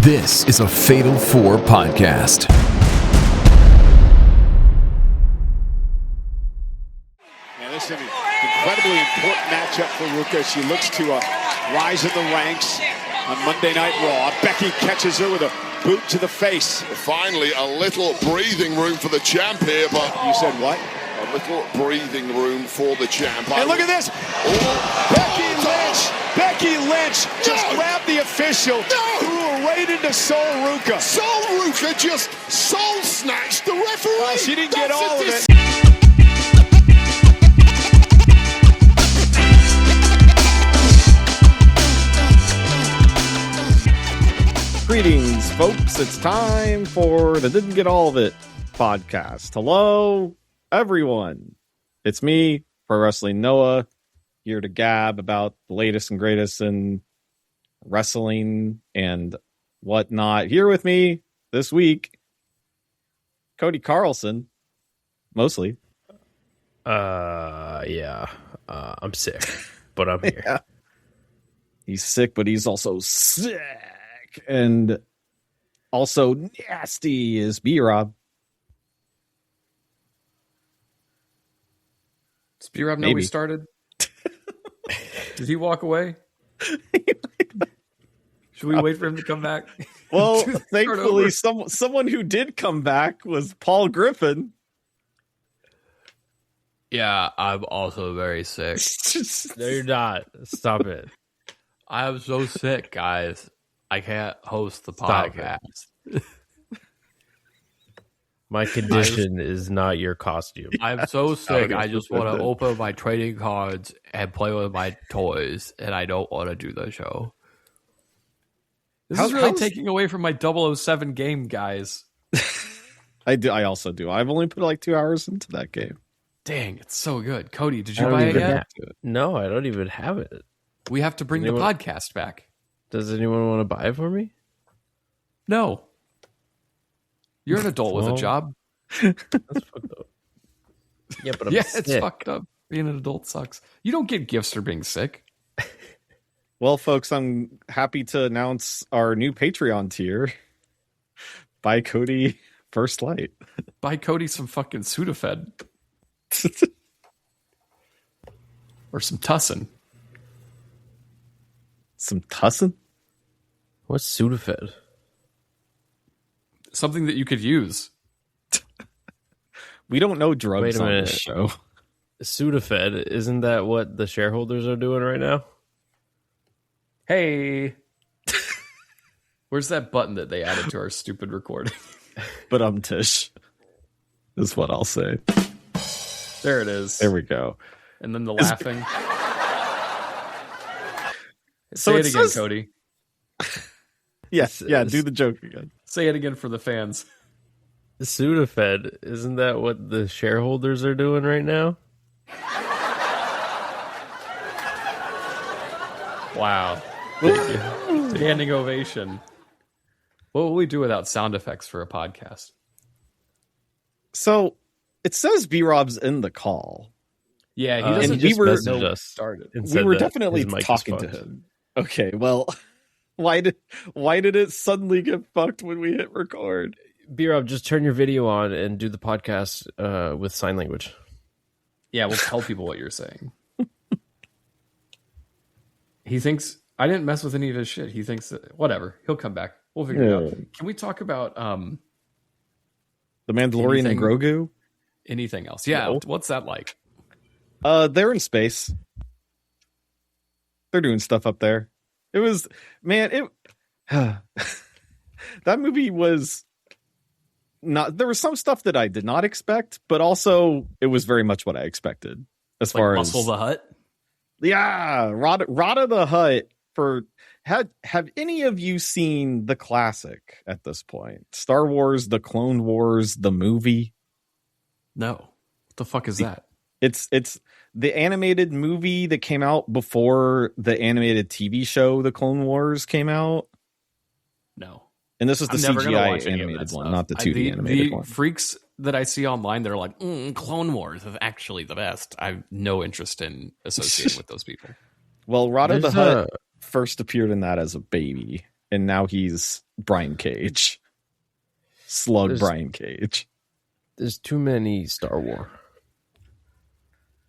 This is a Fatal 4 podcast. Now this is an incredibly important matchup for Ruka. She looks to rise in the ranks on Monday Night Raw. Becky catches her with a boot to the face. Finally, a little breathing room for the champ here, but... You said what? A little breathing room for the champ. And look at this! Oh, Becky Lynch just grabbed the official, threw her right into Sol Ruka. Sol Ruka just soul snatched the referee. Well, she didn't get all of it. Greetings, folks. It's time for the Didn't Get All of It podcast. Hello, everyone. It's me, Pro Wrestling Noah, here to gab about the latest and greatest in wrestling and whatnot. Here with me this week, Cody Carlson, mostly. I'm sick, but I'm here. Yeah. He's sick, but he's also sick. And also nasty is B-Rob. Does B-Rob know we started? Did he walk away? Should we wait for him to come back? Well, thankfully, someone who did come back was Paul Griffin. Yeah, I'm also very sick. No, you're not. Stop it. I am so sick, guys. I can't host the podcast. My condition is not your costume. I'm so sick. I just want to open my trading cards and play with my toys, and I don't want to do the show. This is really taking away from my 007 game, guys. I also do. I've only put like 2 hours into that game. Dang, it's so good. Cody, did you buy it yet? No, I don't even have it. We have to bring the podcast back. Does anyone want to buy it for me? No. You're an adult with a job. That's fucked up. Yeah, but I'm sick. It's fucked up. Being an adult sucks. You don't get gifts for being sick. Well, folks, I'm happy to announce our new Patreon tier. Buy Cody First Light. Buy Cody some fucking SueDaFed. Or some Tussin. Some Tussin? What's SueDaFed? Something that you could use. We don't know drugs on this show. SueDaFed, isn't that what the shareholders are doing right now? Hey. Where's that button that they added to our stupid recording? But Tish is what I'll say. There it is. There we go. And then the laughing. So Say it again, Cody. Yes, yeah, do the joke again. Say it again for the fans. SueDaFed, isn't that what the shareholders are doing right now? Wow. Standing ovation. What will we do without sound effects for a podcast? So it says B-Rob's in the call. Yeah, he doesn't. And we were started. We were definitely talking to him. Okay, well, why did it suddenly get fucked when we hit record? B-Rob, just turn your video on and do the podcast with sign language. Yeah, we'll tell people what you're saying. He thinks I didn't mess with any of his shit. He thinks that whatever. He'll come back. We'll figure it out. Can we talk about the Mandolorian and Grogu? Anything else? Yeah. No. What's that like? They're in space. They're doing stuff up there. It was, man, that movie was not, there was some stuff that I did not expect, but also it was very much what I expected as far as Muscle the Hutt. Yeah, Rada the Hutt. Have any of you seen the classic at this point? Star Wars, The Clone Wars, the movie? No. What the fuck is that? It's the animated movie that came out before the animated TV show, The Clone Wars, came out. No. And this is the CGI animated one, not the 2D animated one. The freaks that I see online that are like, Clone Wars is actually the best. I have no interest in associating with those people. Well, Rada the Hutt first appeared in that as a baby, and now he's Brian Cage. Slug There's- Brian Cage. There's too many Star Wars.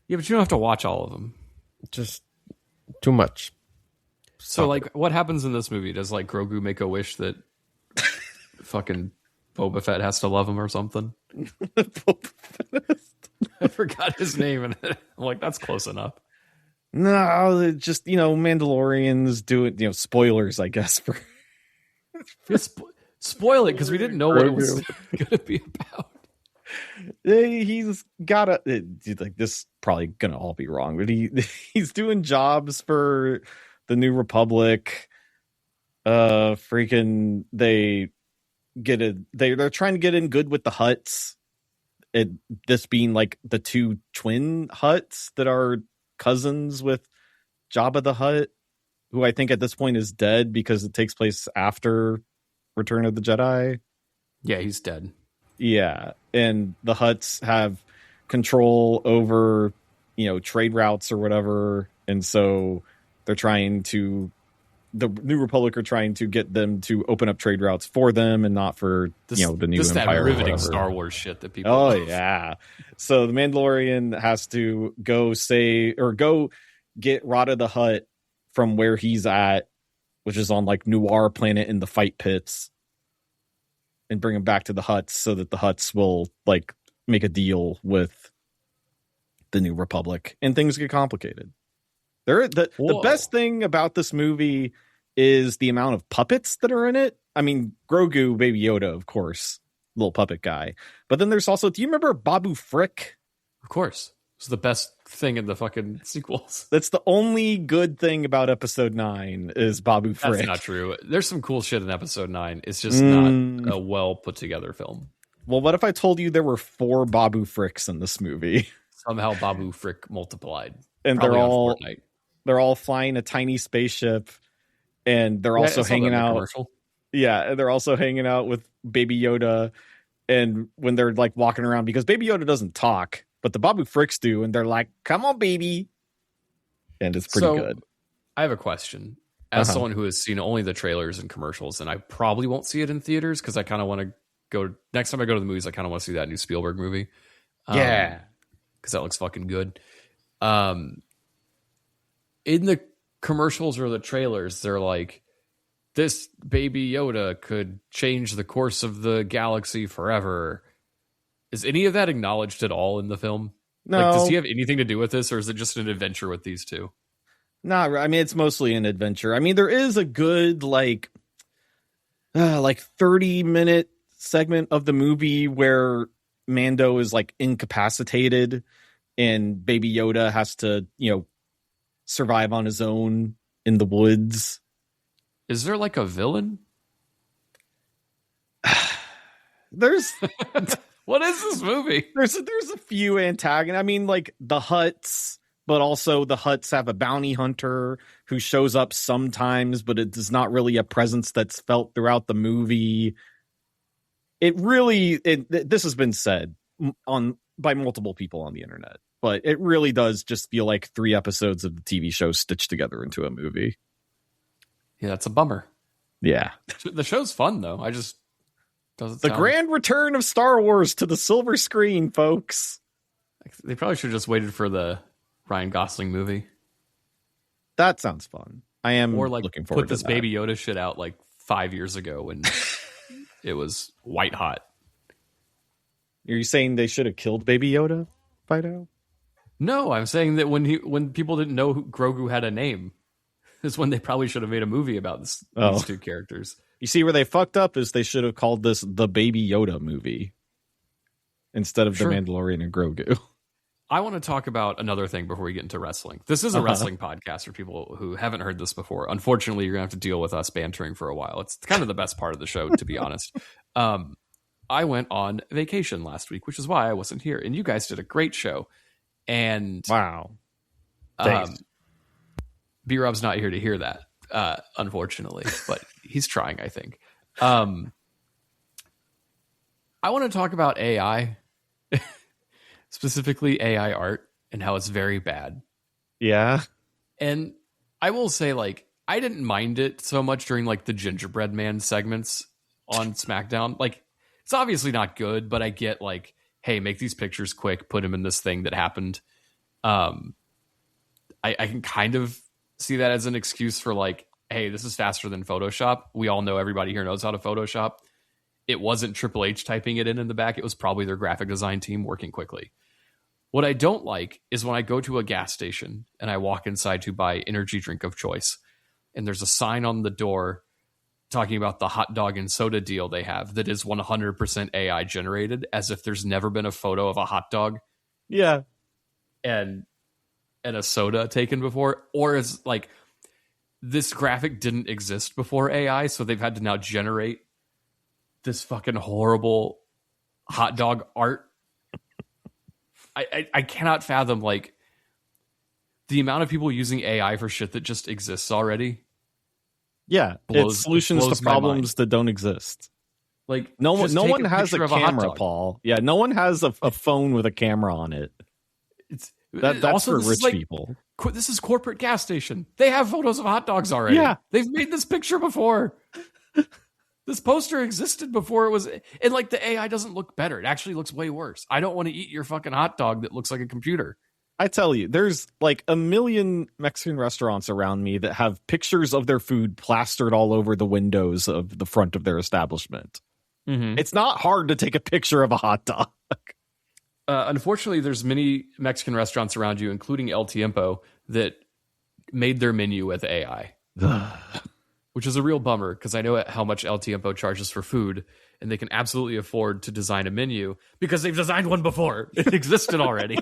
Yeah, but you don't have to watch all of them. Just too much. So, like, what happens in this movie? Does, like, Grogu make a wish that fucking Boba Fett has to love him or something? I forgot his name, and I'm like, that's close enough. No, it just, Mandalorians doing, spoilers, I guess. For Spoil it, because we didn't know what it was going to be about. He's got like, this is probably going to all be wrong, but he's doing jobs for the New Republic. Freaking, they're trying to get in good with the Hutts. This being like the two twin Hutts that are cousins with Jabba the Hutt, who I think at this point is dead because it takes place after Return of the Jedi. Yeah, he's dead. Yeah, and the Hutts have control over, trade routes or whatever, and so they're trying to. The New Republic are trying to get them to open up trade routes for them and not for the new this Empire. That riveting or Star Wars shit that people. Oh love. yeah. So the Mandalorian has to go get Rada the Hutt from where he's at, which is on like Noir planet in the fight pits, and bring him back to the Hutts so that the Hutts will like make a deal with the New Republic, and things get complicated. The best thing about this movie is the amount of puppets that are in it. I mean, Grogu, Baby Yoda, of course, little puppet guy. But then there's also, do you remember Babu Frick? Of course. It's the best thing in the fucking sequels. That's the only good thing about episode 9 is Babu Frick. That's not true. There's some cool shit in episode 9. It's just not a well put together film. Well, what if I told you there were 4 Babu Fricks in this movie? Somehow Babu Frick multiplied. And Probably they're all flying a tiny spaceship, and they're also hanging out. Commercial. Yeah, they're also hanging out with Baby Yoda, and when they're like walking around, because Baby Yoda doesn't talk, but the Babu Fricks do, and they're like, "Come on, baby," and it's pretty good. I have a question. As someone who has seen only the trailers and commercials, and I probably won't see it in theaters because I kind of want to go. Next time I go to the movies, I kind of want to see that new Spielberg movie. Yeah, because that looks fucking good. In the commercials or the trailers, they're like, this Baby Yoda could change the course of the galaxy forever. Is any of that acknowledged at all in the film? No. Like, does he have anything to do with this, or is it just an adventure with these two? No, I mean, it's mostly an adventure. I mean, there is a good, like 30-minute segment of the movie where Mando is, like, incapacitated, and Baby Yoda has to, survive on his own in the woods. Is there like a villain? There's what is this movie? There's a few antagonists. I mean, like the Hutts, but also the Hutts have a bounty hunter who shows up sometimes, but it is not really a presence that's felt throughout the movie. This has been said by multiple people on the internet, but it really does just feel like 3 episodes of the TV show stitched together into a movie. Yeah, that's a bummer. Yeah. The show's fun, though. I just... The grand return of Star Wars to the silver screen, folks. They probably should have just waited for the Ryan Gosling movie. That sounds fun. I am looking forward to that. Put this Baby Yoda shit out like 5 years ago when it was white hot. Are you saying they should have killed Baby Yoda, Fido? No, I'm saying that when people didn't know Grogu had a name, is when they probably should have made a movie about these 2 characters. You see where they fucked up is they should have called this the Baby Yoda movie instead of the Mandalorian and Grogu. I want to talk about another thing before we get into wrestling. This is a wrestling podcast for people who haven't heard this before. Unfortunately, you're going to have to deal with us bantering for a while. It's kind of the best part of the show, to be honest. I went on vacation last week, which is why I wasn't here. And you guys did a great show. And wow. Thanks. B-Rob's not here to hear that, unfortunately, but he's trying, I think. I want to talk about AI, specifically AI art, and how it's very bad. Yeah. And I will say, like, I didn't mind it so much during like the gingerbread man segments on SmackDown. Like, it's obviously not good, but I get like, hey, make these pictures quick, put them in this thing that happened. I can kind of see that as an excuse for like, hey, this is faster than Photoshop. We all know, everybody here knows how to Photoshop. It wasn't Triple H typing it in the back. It was probably their graphic design team working quickly. What I don't like is when I go to a gas station and I walk inside to buy energy drink of choice, and there's a sign on the door talking about the hot dog and soda deal they have that is 100% AI generated, as if there's never been a photo of a hot dog. Yeah. And a soda taken before, or is like, this graphic didn't exist before AI, so they've had to now generate this fucking horrible hot dog art. I cannot fathom like the amount of people using AI for shit that just exists already. Yeah, it's solutions to problems that don't exist. Like, no one has a camera, Paul. Yeah, no one has a phone with a camera on it. That's also for rich people. This is corporate gas station. They have photos of hot dogs already. Yeah, they've made this picture before. This poster existed before it was, and like the AI doesn't look better. It actually looks way worse. I don't want to eat your fucking hot dog that looks like a computer. I tell you, there's like a million Mexican restaurants around me that have pictures of their food plastered all over the windows of the front of their establishment. Mm-hmm. It's not hard to take a picture of a hot dog. Unfortunately, there's many Mexican restaurants around you, including El Tiempo, that made their menu with AI. Which is a real bummer, because I know how much El Tiempo charges for food, and they can absolutely afford to design a menu because they've designed one before. It existed already.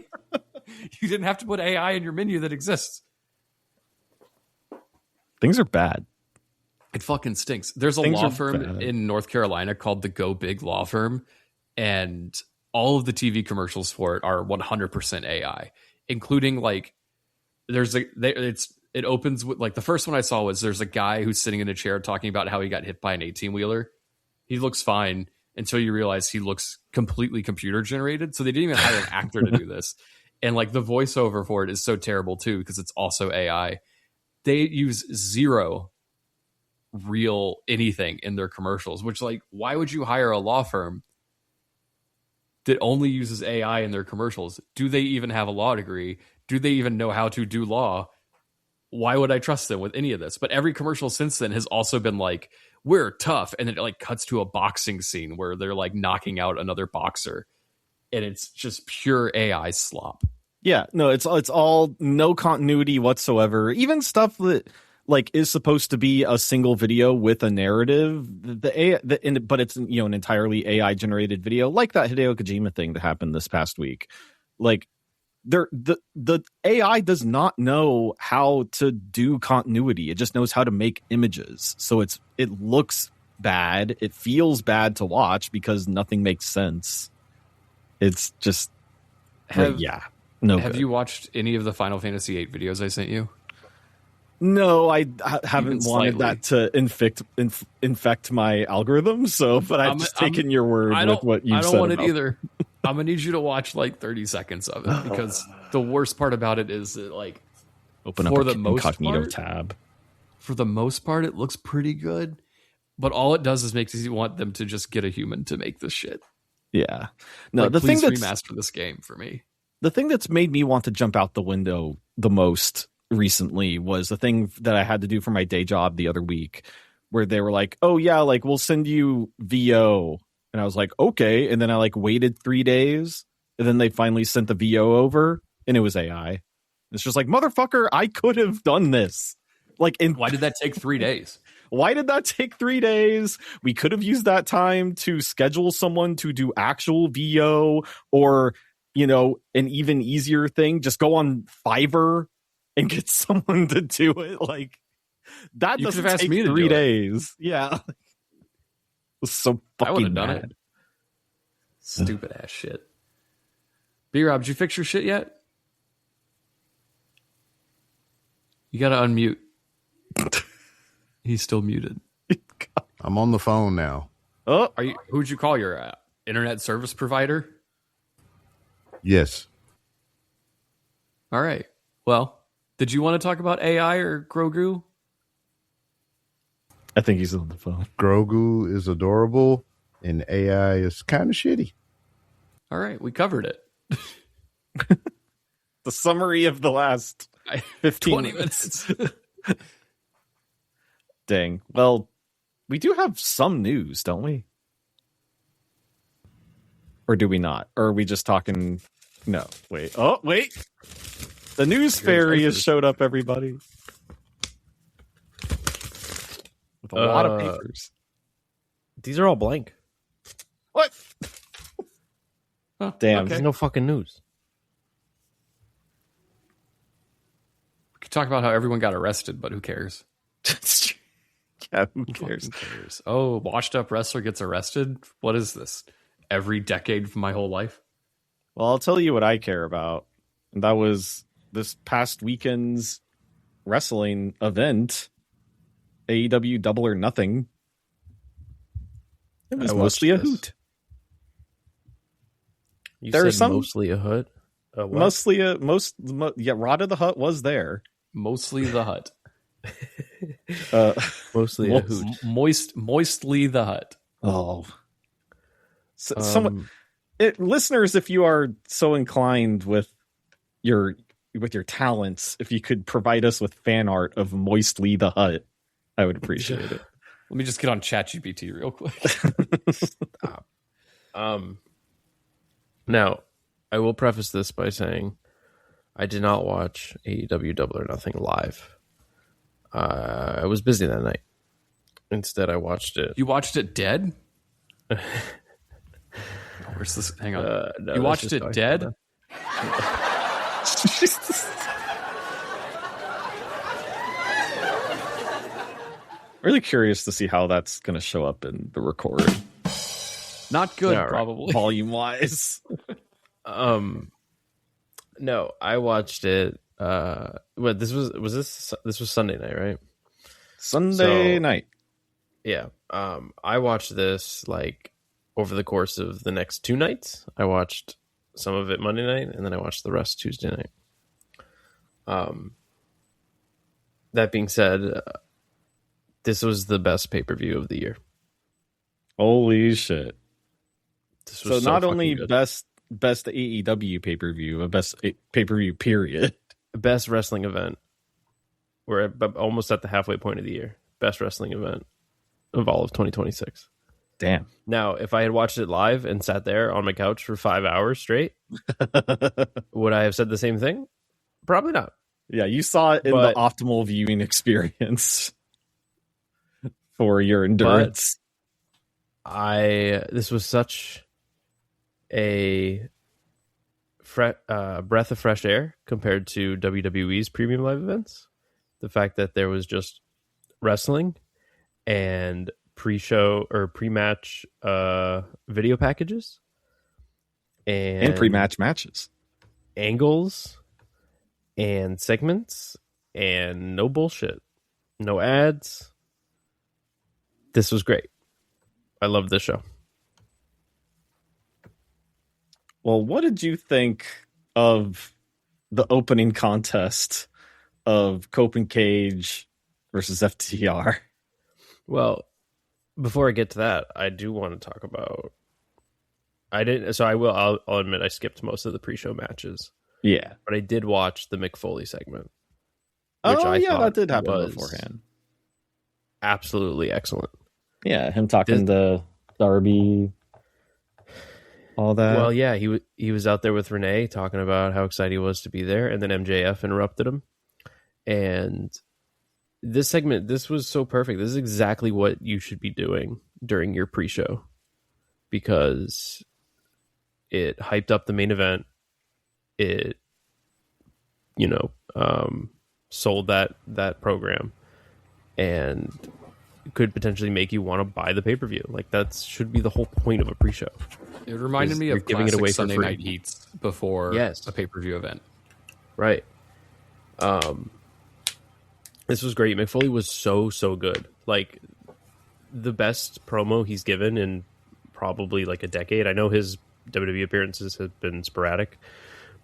You didn't have to put AI in your menu that exists. Things are bad. It fucking stinks. There's a law firm in North Carolina called the Go Big Law Firm, and all of the TV commercials for it are 100% AI, including like it opens with like the first one I saw was there's a guy who's sitting in a chair talking about how he got hit by an 18-wheeler. He looks fine until you realize he looks completely computer generated. So they didn't even hire an actor to do this. And like the voiceover for it is so terrible too, because it's also AI. They use zero real anything in their commercials, which like, why would you hire a law firm that only uses AI in their commercials? Do they even have a law degree? Do they even know how to do law? Why would I trust them with any of this? But every commercial since then has also been like, we're tough. And then it like cuts to a boxing scene where they're like knocking out another boxer. And it's just pure AI slop. Yeah, no, it's all no continuity whatsoever. Even stuff that like is supposed to be a single video with a narrative, but it's, you know, an entirely AI generated video, like that Hideo Kojima thing that happened this past week. Like, the AI does not know how to do continuity. It just knows how to make images. So it looks bad. It feels bad to watch because nothing makes sense. It's just Have good. You watched any of the Final Fantasy VIII videos I sent you? No, I haven't wanted that to infect my algorithm. So, but I've just taken your word with what you said. I don't want it either. I'm gonna need you to watch like 30 seconds of it, because the worst part about it is that like open up an incognito tab. For the most part, it looks pretty good, but all it does is makes you want them to just get a human to make this shit. Yeah, no. Like, the thing that's remaster this game for me. The thing that's made me want to jump out the window the most recently was the thing that I had to do for my day job the other week, where they were like, "Oh yeah, like we'll send you VO." And I was like, okay. And then I like waited 3 days, and then they finally sent the VO over, and it was AI. It's just like, motherfucker, I could have done this. Like, why did that take 3 days? Why did that take 3 days? We could have used that time to schedule someone to do actual VO, or, you know, an even easier thing, just go on Fiverr and get someone to do it. Like, that doesn't take me 3 days. Yeah. Was so fucking I would have done mad. it. Stupid ass shit. B-Rob, did you fix your shit yet? You gotta unmute. He's still muted. I'm on the phone now. Oh, who'd you call your internet service provider? Yes. All right. Well, did you want to talk about AI or Grogu? I think he's on the phone. Grogu is adorable, and AI is kind of shitty. All right, we covered it. The summary of the last 15 20 minutes. Dang. Well, we do have some news, don't we? Or do we not? Or are we just talking? No. Wait. Oh, wait. The news fairy has showed up, everybody. With a lot of papers. These are all blank. What? Oh, damn. There's no fucking news. We could talk about how everyone got arrested, but who cares? Yeah, who cares? Who cares? Oh, washed up wrestler gets arrested? What is this? Every decade of my whole life? Well, I'll tell you what I care about. And that was this past weekend's wrestling event, AEW Double or Nothing. It was mostly a hoot. You there said are some mostly a hood. Mostly a yeah. Rod of the Hut was there. Mostly the Hut. Mostly a hoot. Moistly the Hut. Oh, someone, listeners, if you are so inclined with your talents, if you could provide us with fan art of Moistly the Hut, I would appreciate it. Let me just get on ChatGPT real quick. Stop. Now, I will preface this by saying I did not watch AEW Double or Nothing live. I was busy that night. Instead, I watched it. You watched it dead? Where's this? Hang on. No, you watched it dead? Really curious to see how that's going to show up in the record. Not good, Yeah, right. probably. Volume wise. No, I watched it. This was Sunday night, right? Sunday night. Yeah. I watched this like over the course of the next 2 nights. I watched some of it Monday night, and then I watched the rest Tuesday night. That being said, this was the best pay-per-view of the year. Holy shit. This So was not only good. best AEW pay-per-view, but best pay-per-view period. Best wrestling event. We're almost at the halfway point of the year. Best wrestling event of all of 2026. Damn. Now, if I had watched it live and sat there on my couch for 5 hours straight, would I have said the same thing? Probably not. Yeah, you saw it in the optimal viewing experience for your endurance. This was such a breath of fresh air compared to WWE's premium live events. The fact that there was just wrestling and pre-show or pre-match video packages and pre-match matches, angles and segments, and no bullshit, no ads. This was great. I loved this show. Well, what did you think of the opening contest of Cope and Cage versus FTR? Well, before I get to that, I do want to talk about. I'll admit I skipped most of the pre-show matches. Yeah, but I did watch the Mick Foley segment. That did happen beforehand. Absolutely excellent. Yeah, him talking to Darby, all that. Well, yeah, he was out there with Renee talking about how excited he was to be there, and then MJF interrupted him. And this segment, this was so perfect. This is exactly what you should be doing during your pre-show, because it hyped up the main event. It, sold that program, and could potentially make you want to buy the pay-per-view. Like, that should be the whole point of a pre-show. It reminded me of giving it away for Sunday free. night heats before a pay-per-view event. Right. This was great. Mick Foley was so good. Like, the best promo he's given in probably like a decade. I know his WWE appearances have been sporadic,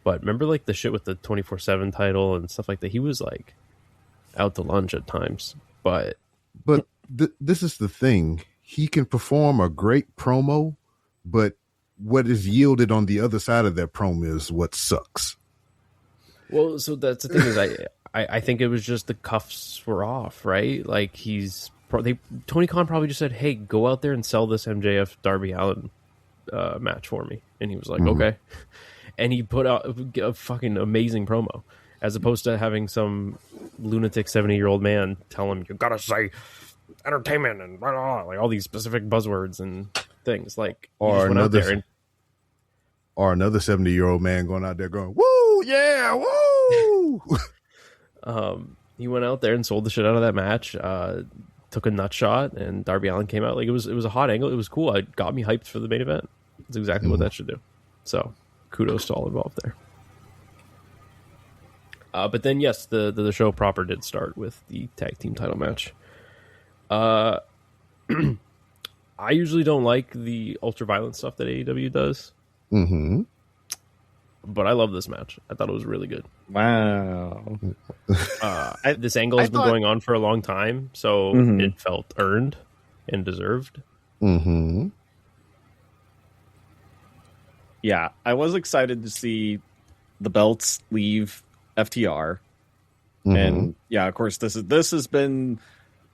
but remember like the shit with the 24/7 title and stuff like that? He was like out to lunch at times, but this is the thing. He can perform a great promo, but what is yielded on the other side of that promo is what sucks. Well, so that's the thing is I think it was just the cuffs were off, right? Like Tony Khan probably just said, "Hey, go out there and sell this MJF Darby Allin match for me," and he was like, "Okay," and he put out a fucking amazing promo, as opposed to having some lunatic 70-year-old man tell him, "You gotta say entertainment and blah, blah, blah," like all these specific buzzwords and things. Like, or another 70-year-old man going out there going, "Woo, yeah, woo." He went out there and sold the shit out of that match. Took a nut shot, and Darby Allin came out. Like, it was a hot angle. It was cool. It got me hyped for the main event. It's exactly what that should do. So, kudos to all involved there. But then, yes, the show proper did start with the tag team title match. I usually don't like the ultra-violent stuff that AEW does. Mm-hmm. But I love this match. I thought it was really good. Wow. This angle has been going on for a long time, so it felt earned and deserved. Mm-hmm. Yeah, I was excited to see the belts leave FTR. And yeah, of course, this has been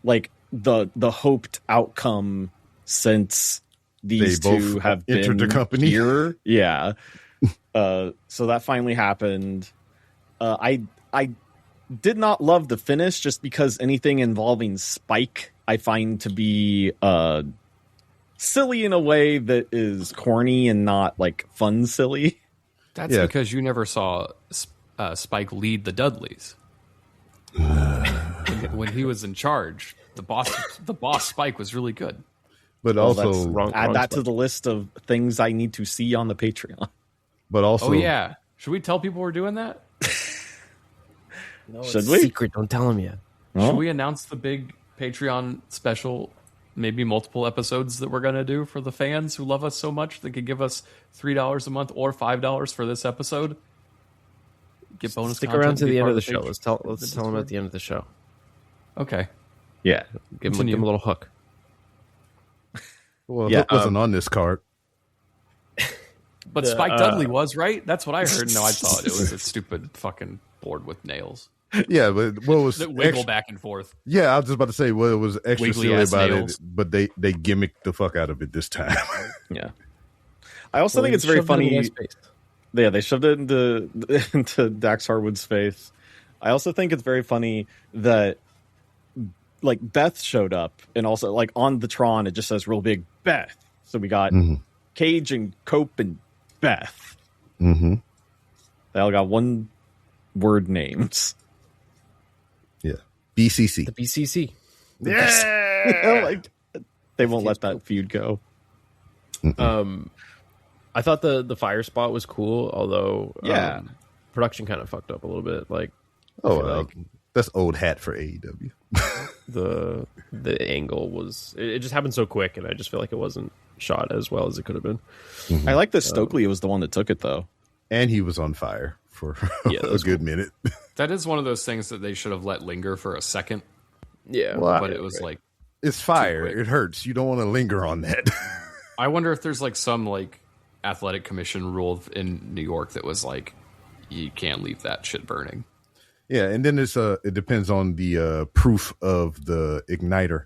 like the hoped outcome since these two have entered been the company here. Yeah. So that finally happened. I did not love the finish just because anything involving Spike I find to be silly in a way that is corny and not like fun silly. That's because you never saw Spike lead the Dudleys. When he was in charge, the boss Spike was really good. But also add that to the list of things I need to see on the Patreon. But also, oh yeah, should we tell people we're doing that? No, should it's we? Secret. Don't tell them yet. Should we announce the big Patreon special? Maybe multiple episodes that we're gonna do for the fans who love us so much that could give us $3 a month or $5 for this episode. Get bonus. Stick content around to and be the end part of the page. show. Let's tell them at the end of the show. Okay. Yeah. Give them a little hook. well, Hook wasn't on this card. But Spike Dudley was, right? That's what I heard. No, I thought it was a stupid fucking board with nails Yeah, but what was that wiggle back and forth. Yeah, I was just about to say what was extra Wiggly silly ass about nails. it, but they gimmicked the fuck out of it this time. Yeah. I also think it's very funny. Yeah, they shoved it into Dax Harwood's face. I also think it's very funny that like Beth showed up, and also like on the Tron it just says real big Beth. So we got Cage and Cope and Beth. Mm-hmm. They all got one word names. Yeah. BCC. The BCC. Yeah. Like, they won't let that feud go. I thought the fire spot was cool, although production kind of fucked up a little bit. Like, that's old hat for AEW. the angle was it just happened so quick, and I just feel like it wasn't shot as well as it could have been. I like that Stokely was the one that took it though, and he was on fire for a good minute. That is one of those things that they should have let linger for a second. Yeah, but it was like it's fire. It hurts. You don't want to linger on that. I wonder if there's like some like athletic commission rule in New York that was like you can't leave that shit burning. Yeah, and then it depends on the proof of the igniter.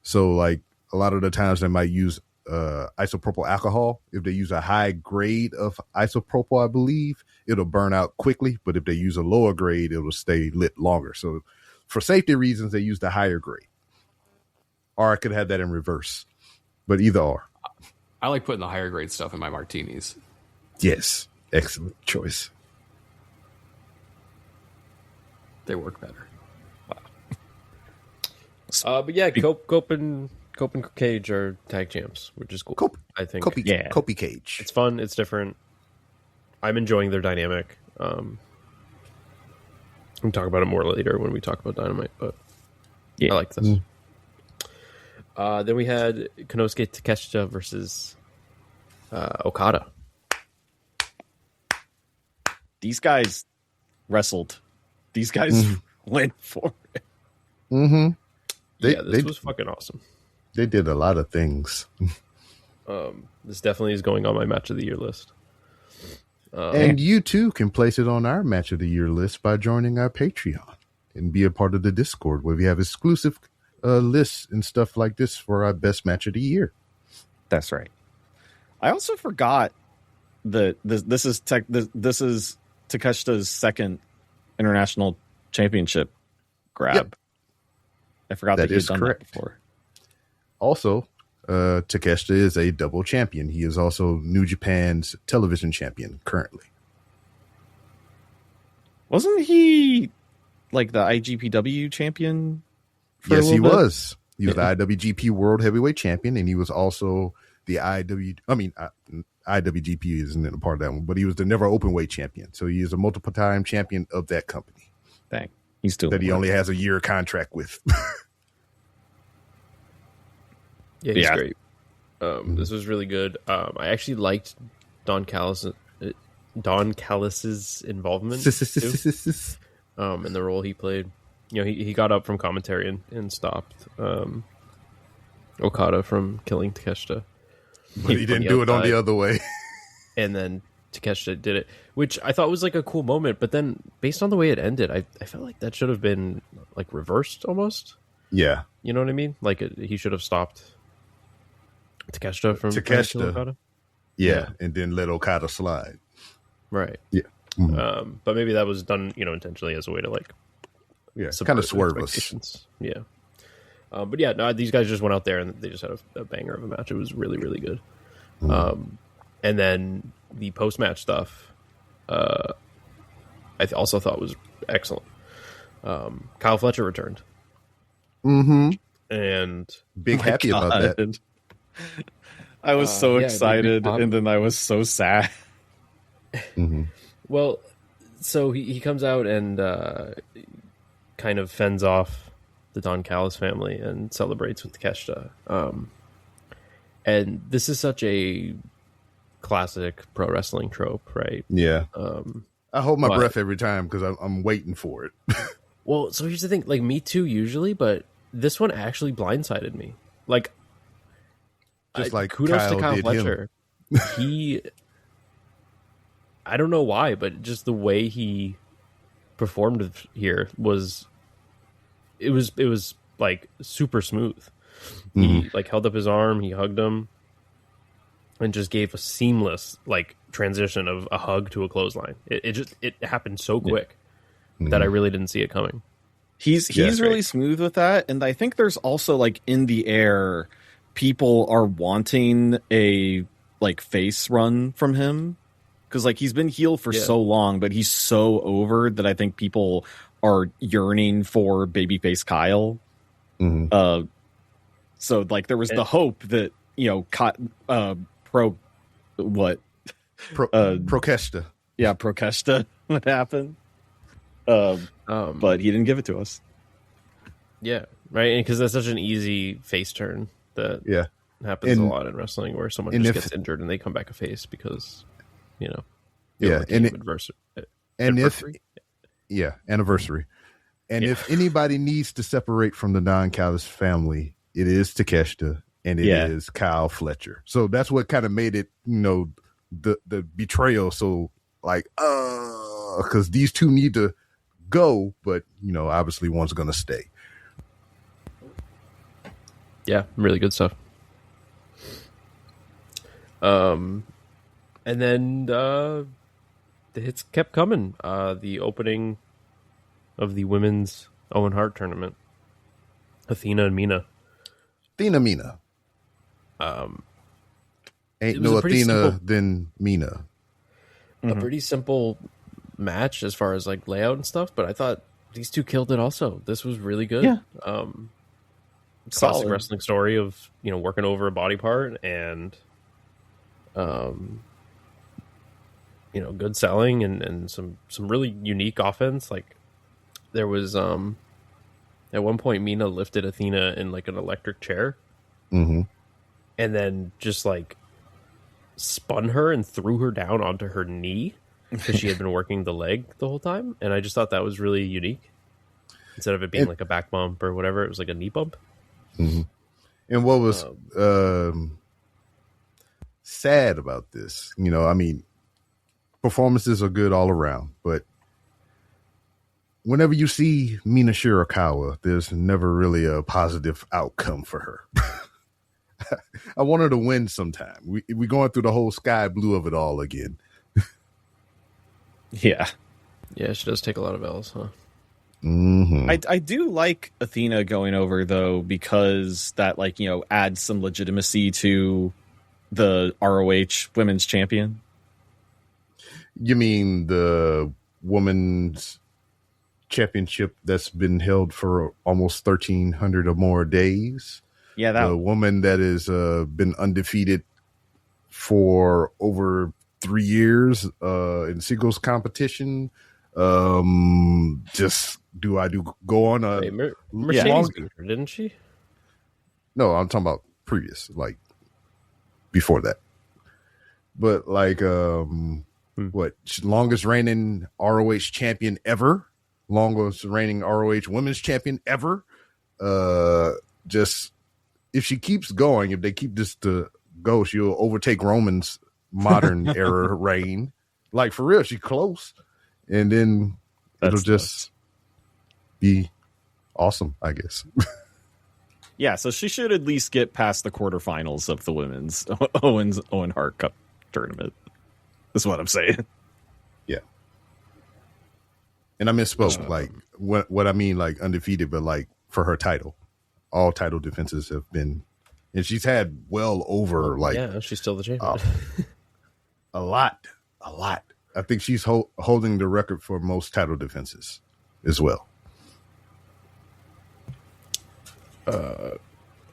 So like a lot of the times they might use isopropyl alcohol. If they use a high grade of isopropyl, I believe it'll burn out quickly. But if they use a lower grade, it will stay lit longer. So for safety reasons, they use the higher grade. Or I could have that in reverse. But either or. I like putting the higher grade stuff in my martinis. Yes. Excellent choice. They work better. Wow. But yeah, Cope and Cage are tag champs, which is cool. I think. Copey Cage. It's fun. It's different. I'm enjoying their dynamic. We'll talk about it more later when we talk about Dynamite, but I like this. Then we had Konosuke Takeshita versus Okada. These guys wrestled. These guys went for it. Mm-hmm. This was fucking awesome. They did a lot of things. This definitely is going on my match of the year list. And you too can place it on our match of the year list by joining our Patreon and be a part of the Discord where we have exclusive lists and stuff like this for our best match of the year. That's right. I also forgot that this is Takeshita's second international championship grab. Yep. I forgot that he had done that before. Also, Takeshita is a double champion. He is also New Japan's television champion currently. Wasn't he like the IGPW champion? Yes, he was. He was the IWGP World Heavyweight Champion, and he was also the IWGP isn't a part of that one, but he was the Never Openweight Champion. So he is a multiple-time champion of that company. Dang, he's still that he only has a year contract with. Yeah, he's great. This was really good. I actually liked Don Callis's involvement too, in the role he played. You know, he got up from commentary and stopped Okada from killing Takeshita. But he didn't do it on the other way. And then Takeshita did it, which I thought was like a cool moment. But then, based on the way it ended, I felt like that should have been like reversed almost. Yeah, you know what I mean. Like he should have stopped Takeshita from Okada. Yeah, and then let Okada slide. Right. Yeah. Mm-hmm. But maybe that was done, intentionally as a way to like. Yeah, kind of swerve us. Yeah. But yeah, no, these guys just went out there and they just had a banger of a match. It was really, really good. And then the post-match stuff, I also thought was excellent. Kyle Fletcher returned. Mm-hmm. And big happy about that. I was so excited, and then I was so sad. Mm-hmm. Well, so he comes out and kind of fends off the Don Callis family and celebrates with Takeshita. And this is such a classic pro wrestling trope, right? Yeah. I hold my breath every time because I'm waiting for it. Well, so here's the thing. Like, me too, usually, but this one actually blindsided me. Like, just like kudos Kyle to Kyle did Fletcher. I don't know why, but just the way he performed here was like super smooth. He like held up his arm, he hugged him, and just gave a seamless like transition of a hug to a clothesline. It happened so quick that I really didn't see it coming. He's really smooth with that, and I think there's also like in the air, people are wanting a like face run from him because like he's been heel for so long, but he's so over that I think people are yearning for babyface Kyle. Mm-hmm. So like there was the hope that Prokeshta. Yeah, Prokeshta would happen. But he didn't give it to us. Yeah, right. Because that's such an easy face turn that happens a lot in wrestling, where someone just gets injured and they come back a face because anniversary. And if anybody needs to separate from the Don Callis family, it is Takeshita and it is Kyle Fletcher. So that's what kind of made it, the betrayal. So like, because these two need to go, but obviously one's going to stay. Yeah, really good stuff. And then the hits kept coming. The opening of the women's Owen Hart tournament, Athena and Mina. Mina. Ain't no Athena than Mina. A pretty simple match as far as like layout and stuff, but I thought these two killed it also. This was really good. Yeah. Classic wrestling story of, working over a body part and good selling and some really unique offense. Like there was at one point Mina lifted Athena in like an electric chair. Mm-hmm. And then just like spun her and threw her down onto her knee because she had been working the leg the whole time. And I just thought that was really unique. Instead of it being like a back bump or whatever, it was like a knee bump. And what was sad about this, I mean, performances are good all around, but whenever you see Mina Shirakawa, there's never really a positive outcome for her. I want her to win sometime. We going through the whole sky blue of it all again. Yeah. Yeah, she does take a lot of L's, huh? Mm-hmm. I do like Athena going over, though, because that, adds some legitimacy to the ROH Women's Champion. You mean the women's championship that's been held for almost 1,300 or more days? Yeah, the woman that has been undefeated for over 3 years in singles competition. Just go on a Mercedes beat her, didn't she? No, I'm talking about previous, before that. But longest reigning ROH champion ever, longest reigning ROH women's champion ever. Just if she keeps going, if they keep this to go, she'll overtake Roman's modern era reign. For real, she's close. And then it'll just be awesome, I guess. Yeah, so she should at least get past the quarterfinals of the women's Owen Hart Cup tournament. That's what I'm saying. Yeah. And I misspoke. What I mean, undefeated, but for her title. All title defenses have been, and she's had well over she's still the champion. A lot. I think she's holding the record for most title defenses as well. All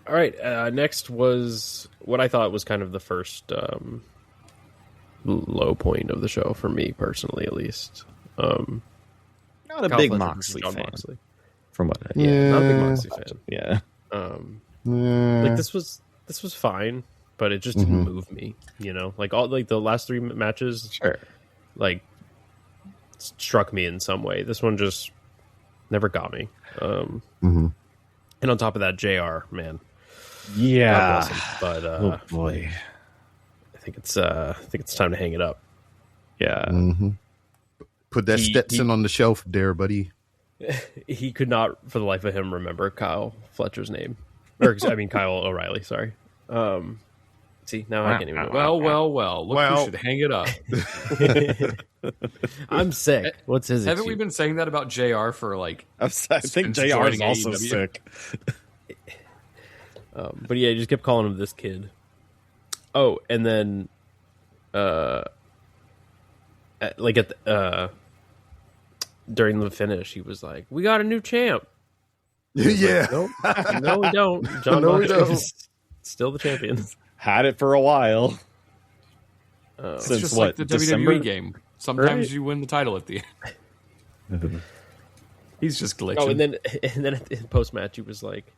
right. Next was what I thought was kind of the first low point of the show for me personally, at least. Not a big Moxley fan. Moxley. From what? Not a big Moxley fan. Yeah. This was fine, but it just didn't move me. All the last 3 matches. Sure. Struck me in some way. This one just never got me. And on top of that, JR, man. Yeah. But oh boy. I think it's time to hang it up. Yeah. Mm-hmm. Put that Stetson on the shelf there, buddy. He could not, for the life of him, remember Kyle Fletcher's name. Kyle O'Reilly, sorry. See, now I can't even. Well. Look, we should hang it up. I'm sick. What's his Haven't excuse? we been saying that about JR for I think JR is also sick. But yeah, he just kept calling him this kid. Oh, and then during the finish, he was like, "We got a new champ." Yeah. Nope. No, we don't. John Moxley is still the champion. Had it for a while. It's Since just what? the December? WWE game. Sometimes Right? you win the title at the end. He's just glitching. Oh, and then in post match, he was like,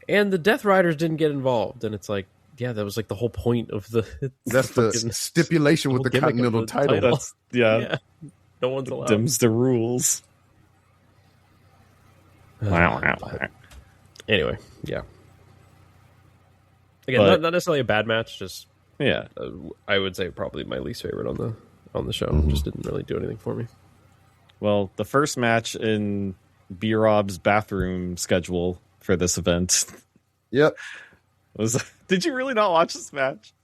"And the Death Riders didn't get involved." And it's like, yeah, that was the whole point of the. That's the stipulation with the Continental title. That's, yeah. No one's allowed. Dims the rules. Anyway, yeah. Again, not necessarily a bad match. Just Yeah. I would say probably my least favorite on the show. Just didn't really do anything for me. Well, the first match in B-Rob's bathroom schedule for this event Yep. was. Did you really not watch this match?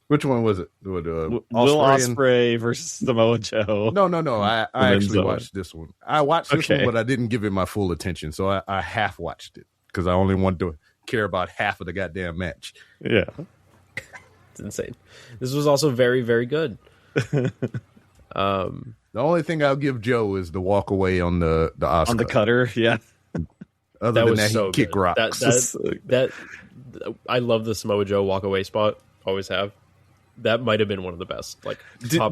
Which one was it? Will Ospreay versus Samoa Joe. No. I actually Zone. watched this one. I watched this one, but I didn't give it my full attention. So I half watched it because I only wanted to care about half of the goddamn match. Yeah. It's insane. This was also very, very good. The only thing I'll give Joe is the walk away on the Oscar. On the cutter, yeah. Other than that, he kick good. rocks. That I love the Samoa Joe walk away spot. Always have. That might have been one of the best.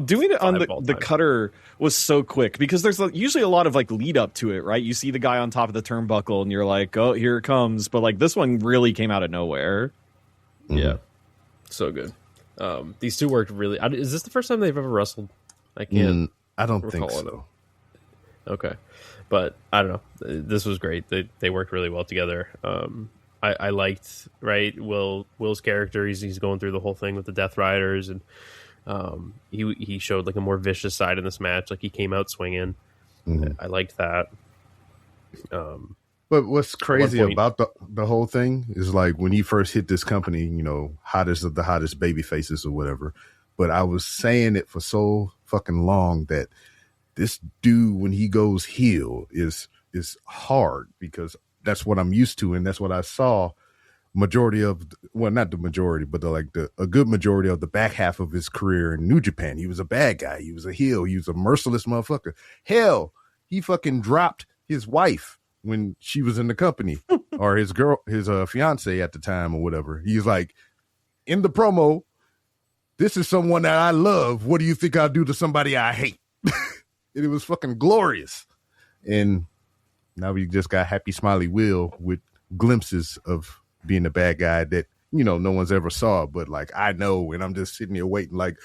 Doing it on the cutter was so quick because there's usually a lot of lead up to it, right? You see the guy on top of the turnbuckle and you're like, oh, here it comes. But this one really came out of nowhere. Yeah, so good. These two worked really. Is this the first time they've ever wrestled? I can't. I don't think so. Okay, but I don't know. This was great. They worked really well together. I liked Will's character. He's going through the whole thing with the Death Riders, and he showed like a more vicious side in this match. Like he came out swinging. I liked that. But what's crazy about the whole thing is like when he first hit this company, you know, hottest of the hottest baby faces or whatever. But I was saying it for so fucking long that this dude, when he goes heel, is hard because that's what I'm used to, and that's what I saw. Majority of, well, not the majority, but a good majority of the back half of his career in New Japan. He was a bad guy. He was a heel. He was a merciless motherfucker. Hell, he fucking dropped his wife when she was in the company, or his fiance at the time or whatever. He's like, in the promo, this is someone that I love. What do you think I'll do to somebody I hate? It was fucking glorious. And now we just got Happy Smiley Will with glimpses of being a bad guy that, you know, no one's ever saw, but like I know, and I'm just sitting here waiting like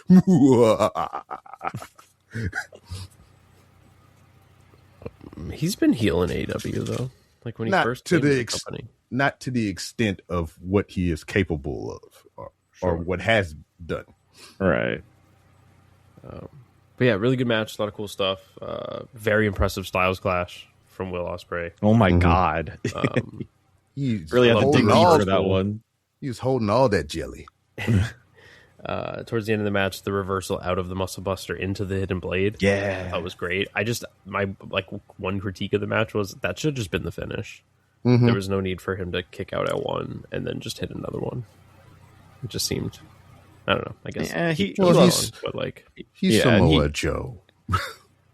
he's been heel in AEW though. Like when he first came to the company. Not to the extent of what he is capable of or what has done. Right. But yeah, really good match, a lot of cool stuff. Very impressive Styles Clash from Will Ospreay. Oh my God. He really had to dig deeper to that one. He was holding all that jelly. Towards the end of the match, the reversal out of the Muscle Buster into the Hidden Blade. Yeah. That was great. My one critique of the match was that should have just been the finish. There was no need for him to kick out at one and then just hit another one. It just seemed, I don't know. I guess he's Samoa Joe.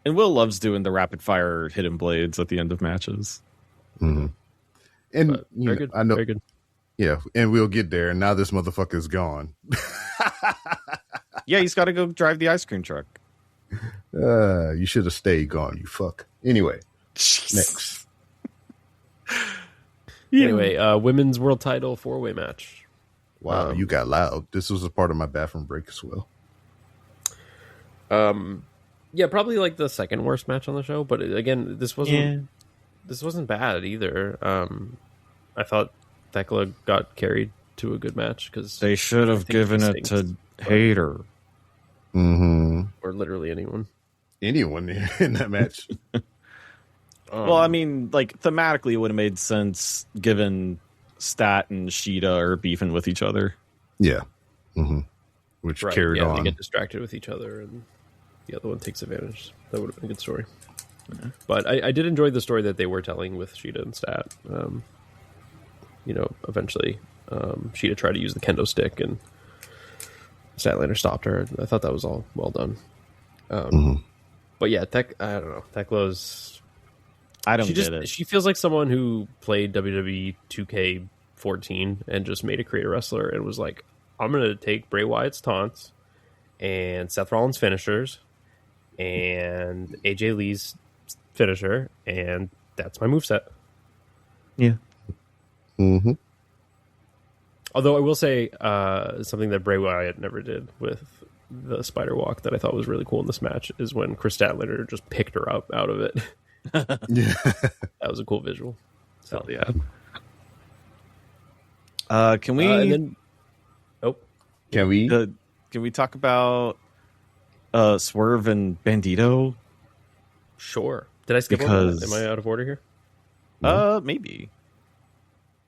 And Will loves doing the rapid fire hidden blades at the end of matches. Mm-hmm. And very good. I know, very good. Yeah, and we'll get there. And now this motherfucker's gone. Yeah, he's got to go drive the ice cream truck. You should have stayed gone, you fuck. Anyway, next. Anyway, women's world title 4-way match. Wow, you got loud. This was a part of my bathroom break as well. Yeah, probably like the second worst match on the show. But again, this wasn't bad either. I thought Thekla got carried to a good match because they should have given it to Hater. Or literally anyone in that match. Well, I mean, like thematically, it would have made sense given Stat and Sheeta are beefing with each other. Yeah, which carried on. They get distracted with each other, and the other one takes advantage. That would have been a good story. Yeah. But I did enjoy the story that they were telling with Sheeta and Stat. Eventually, Sheeta tried to use the kendo stick, and Statlander stopped her. I thought that was all well done. But yeah, I don't know. Thekla's... I don't get it. She feels like someone who played WWE 2K14 and just made a creator wrestler and was like, I'm going to take Bray Wyatt's taunts and Seth Rollins' finishers and AJ Lee's finisher, and that's my moveset. Yeah. Although I will say something that Bray Wyatt never did with the spider walk that I thought was really cool in this match is when Chris Statlander just picked her up out of it. Yeah, that was a cool visual. Hell yeah. Can we? Can we talk about Swerve and Bandito? Sure. Did I skip one? Am I out of order here? Maybe.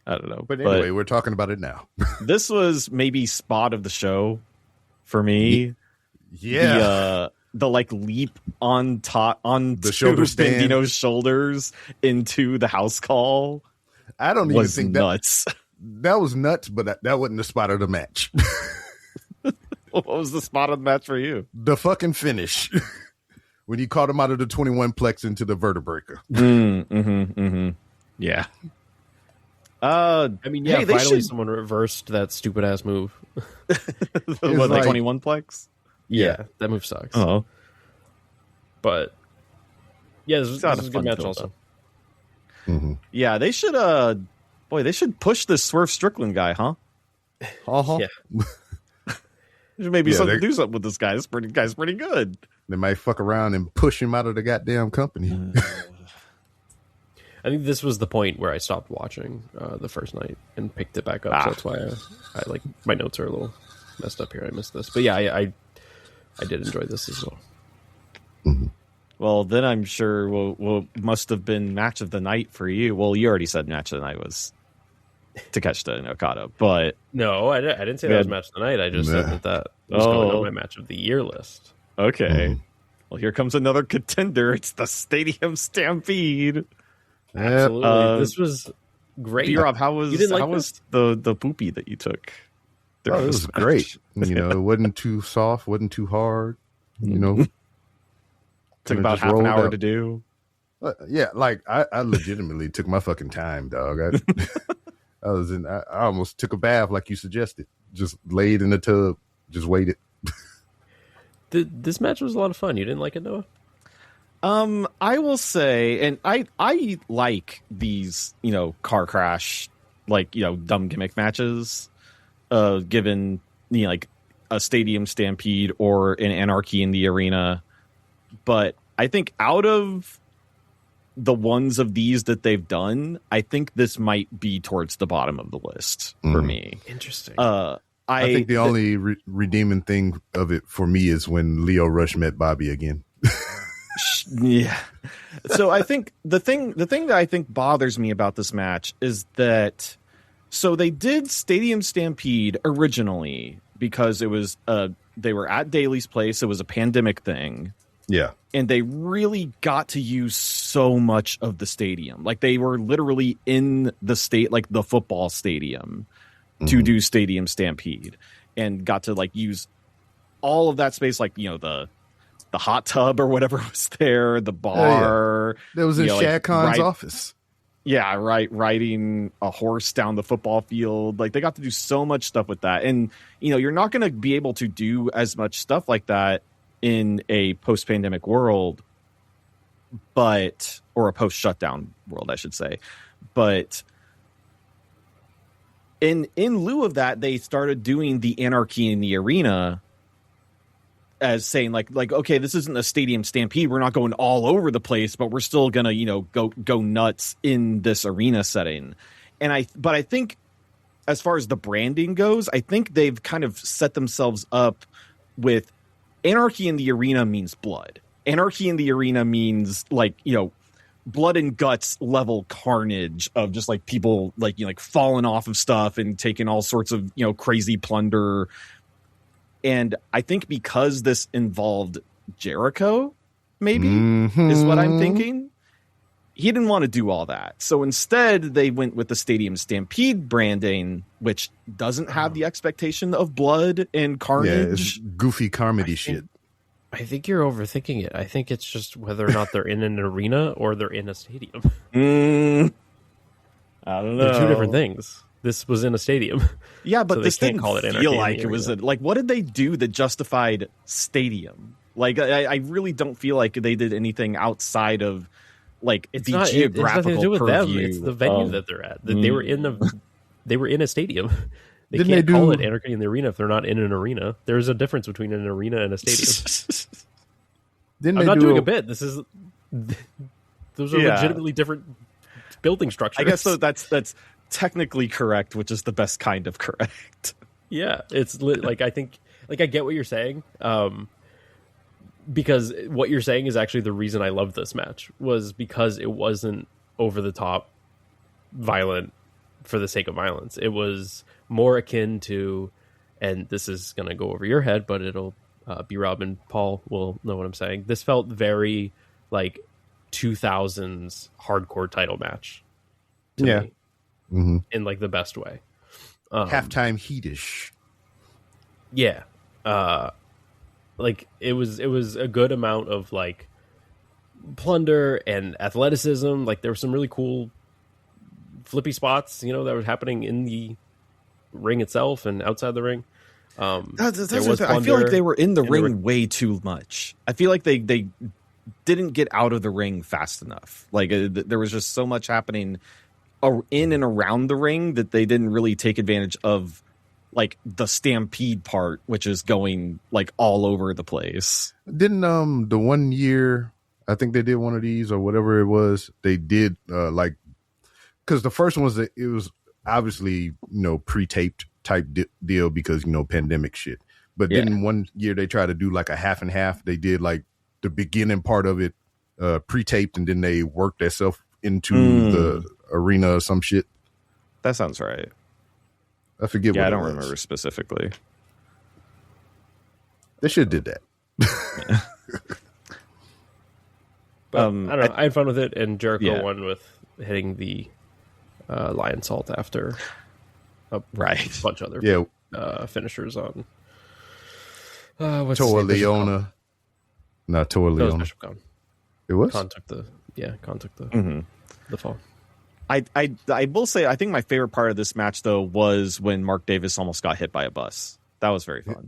I don't know. But anyway, we're talking about it now. This was maybe spot of the show for me. Yeah. The like leap on the shoulder stand. Bandito's shoulders into the house call. I don't even think nuts. That was nuts, but that wasn't the spot of the match. What was the spot of the match for you? The fucking finish. When he caught him out of the 21 plex into the vertebreaker. Yeah. I mean, yeah, finally someone reversed that stupid ass move. What, like 21 plex? Yeah, that move sucks. Oh. But yeah, this was a good match also. Yeah, they should they should push this Swerve Strickland guy, huh? Yeah. Maybe do something with this guy. This guy's pretty good. They might fuck around and push him out of the goddamn company. I think this was the point where I stopped watching the first night and picked it back up. So that's why I like my notes are a little messed up here. I missed this, but yeah, I did enjoy this as well. Mm-hmm. Well, then I'm sure what must have been match of the night for you. Well, you already said match of the night was Takeshita and Okada, but no, I didn't say that was match of the night. I just said that was going on my match of the year list. Okay. Mm-hmm. Well, here comes another contender. It's the Stadium Stampede. Absolutely, this was great. B-Rob, how was the poopy that you took? It was great. It wasn't too soft, wasn't too hard. Took about half an hour to do. Yeah, like I legitimately took my fucking time, dog. I almost took a bath like you suggested. Just laid in the tub, just waited. This match was a lot of fun. You didn't like it, Noah? I will say, and I like these, car crash, dumb gimmick matches, given, like a Stadium Stampede or an Anarchy in the Arena. But I think out of the ones of these that they've done, I think this might be towards the bottom of the list for me. Interesting. I think the only redeeming thing of it for me is when Leo Rush met Bobby again. Yeah. So I think the thing that I think bothers me about this match is that they did Stadium Stampede originally because it was they were at Daly's place. It was a pandemic thing. Yeah. And they really got to use so much of the stadium. Like they were literally in the state, like the football stadium to do Stadium Stampede, and got to use all of that space. Like, the hot tub or whatever was there, the bar. That was in Shad Khan's office. Yeah, right. Riding a horse down the football field. Like they got to do so much stuff with that. And, you're not going to be able to do as much stuff like that in a post-pandemic world, or a post-shutdown world, I should say. But in lieu of that, they started doing the Anarchy in the Arena as saying like, okay, this isn't a Stadium Stampede. We're not going all over the place, but we're still gonna, go nuts in this arena setting. But I think as far as the branding goes, I think they've kind of set themselves up with Anarchy in the Arena means blood. Anarchy in the Arena means blood and guts level carnage of just people falling off of stuff and taking all sorts of, crazy plunder. And I think because this involved Jericho, maybe is what I'm thinking. He didn't want to do all that. So instead they went with the Stadium Stampede branding, which doesn't have the expectation of blood and carnage. Yeah, it's goofy comedy shit. I think you're overthinking it. I think it's just whether or not they're in an arena or they're in a stadium. I don't know. They're two different things. This was in a stadium. Yeah, but so this didn't feel like it was what did they do that justified stadium? I really don't feel like they did anything outside of it's the not, geographical it's nothing to do with purview. them. It's the venue that they're at. They were in a stadium. They Didn't can't they call it Anarchy in the Arena if they're not in an arena. There's a difference between an arena and a stadium. I'm not doing a bit. Those are legitimately different building structures. I guess so. That's technically correct, which is the best kind of correct. Yeah, it's I think I get what you're saying. Because what you're saying is actually the reason I loved this match was because it wasn't over the top violent for the sake of violence. It was more akin to, and this is going to go over your head, but it'll be Rob and Paul will know what I'm saying. This felt very 2000s hardcore title match to me. Mm-hmm. In the best way. Halftime heatish. Yeah. It was a good amount of plunder and athleticism. There were some really cool flippy spots, that were happening in the ring itself and outside the ring. I feel like they were in the ring way too much. I feel like they didn't get out of the ring fast enough. There was just so much happening in and around the ring that they didn't really take advantage of the stampede part, which is going all over the place. Didn't the one year I think they did one of these or whatever it was. They did because the first one was it was obviously pre-taped type deal because pandemic shit. But then one year they tried to do like a half and half. They did like the beginning part of it pre-taped, and then they worked themselves into the arena or some shit. That sounds right. I forget. Yeah, I don't remember specifically. They should have did that. But I don't know. I had fun with it, and Jericho won with hitting the lion salt after a bunch of other finishers on. Toa Leona. Not Toa Leona. It was? Khan took the the fall. I will say, I think my favorite part of this match, though, was when Mark Davis almost got hit by a bus. That was very fun.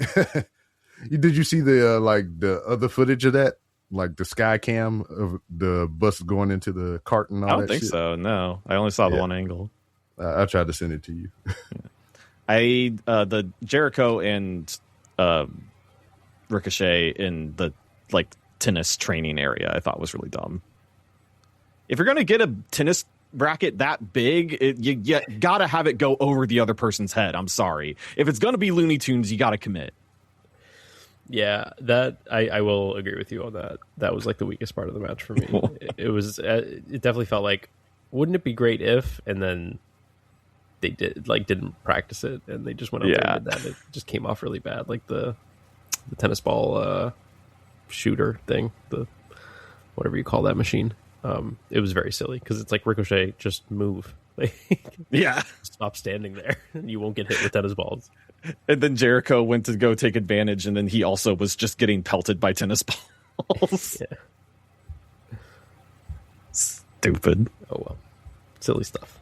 Did you see the the other footage of that? Like the sky cam of the bus going into the cart and all that I don't think so, no. I only saw the one angle. I tried to send it to you. The Jericho and Ricochet in the tennis training area I thought was really dumb. If you're going to get a tennis bracket that big, you got to have it go over the other person's head. I'm sorry. If it's going to be Looney Tunes, you got to commit. Yeah, that I will agree with you on that. That was like the weakest part of the match for me. It was it definitely felt like, wouldn't it be great if, and then they didn't practice it and they just went up there and did that. It just came off really bad, like the tennis ball shooter thing, the whatever you call that machine. It was very silly because it's like, Ricochet, just move. Stop standing there and you won't get hit with tennis balls. And then Jericho went to go take advantage, and then he also was just getting pelted by tennis balls. Stupid. Oh well, silly stuff.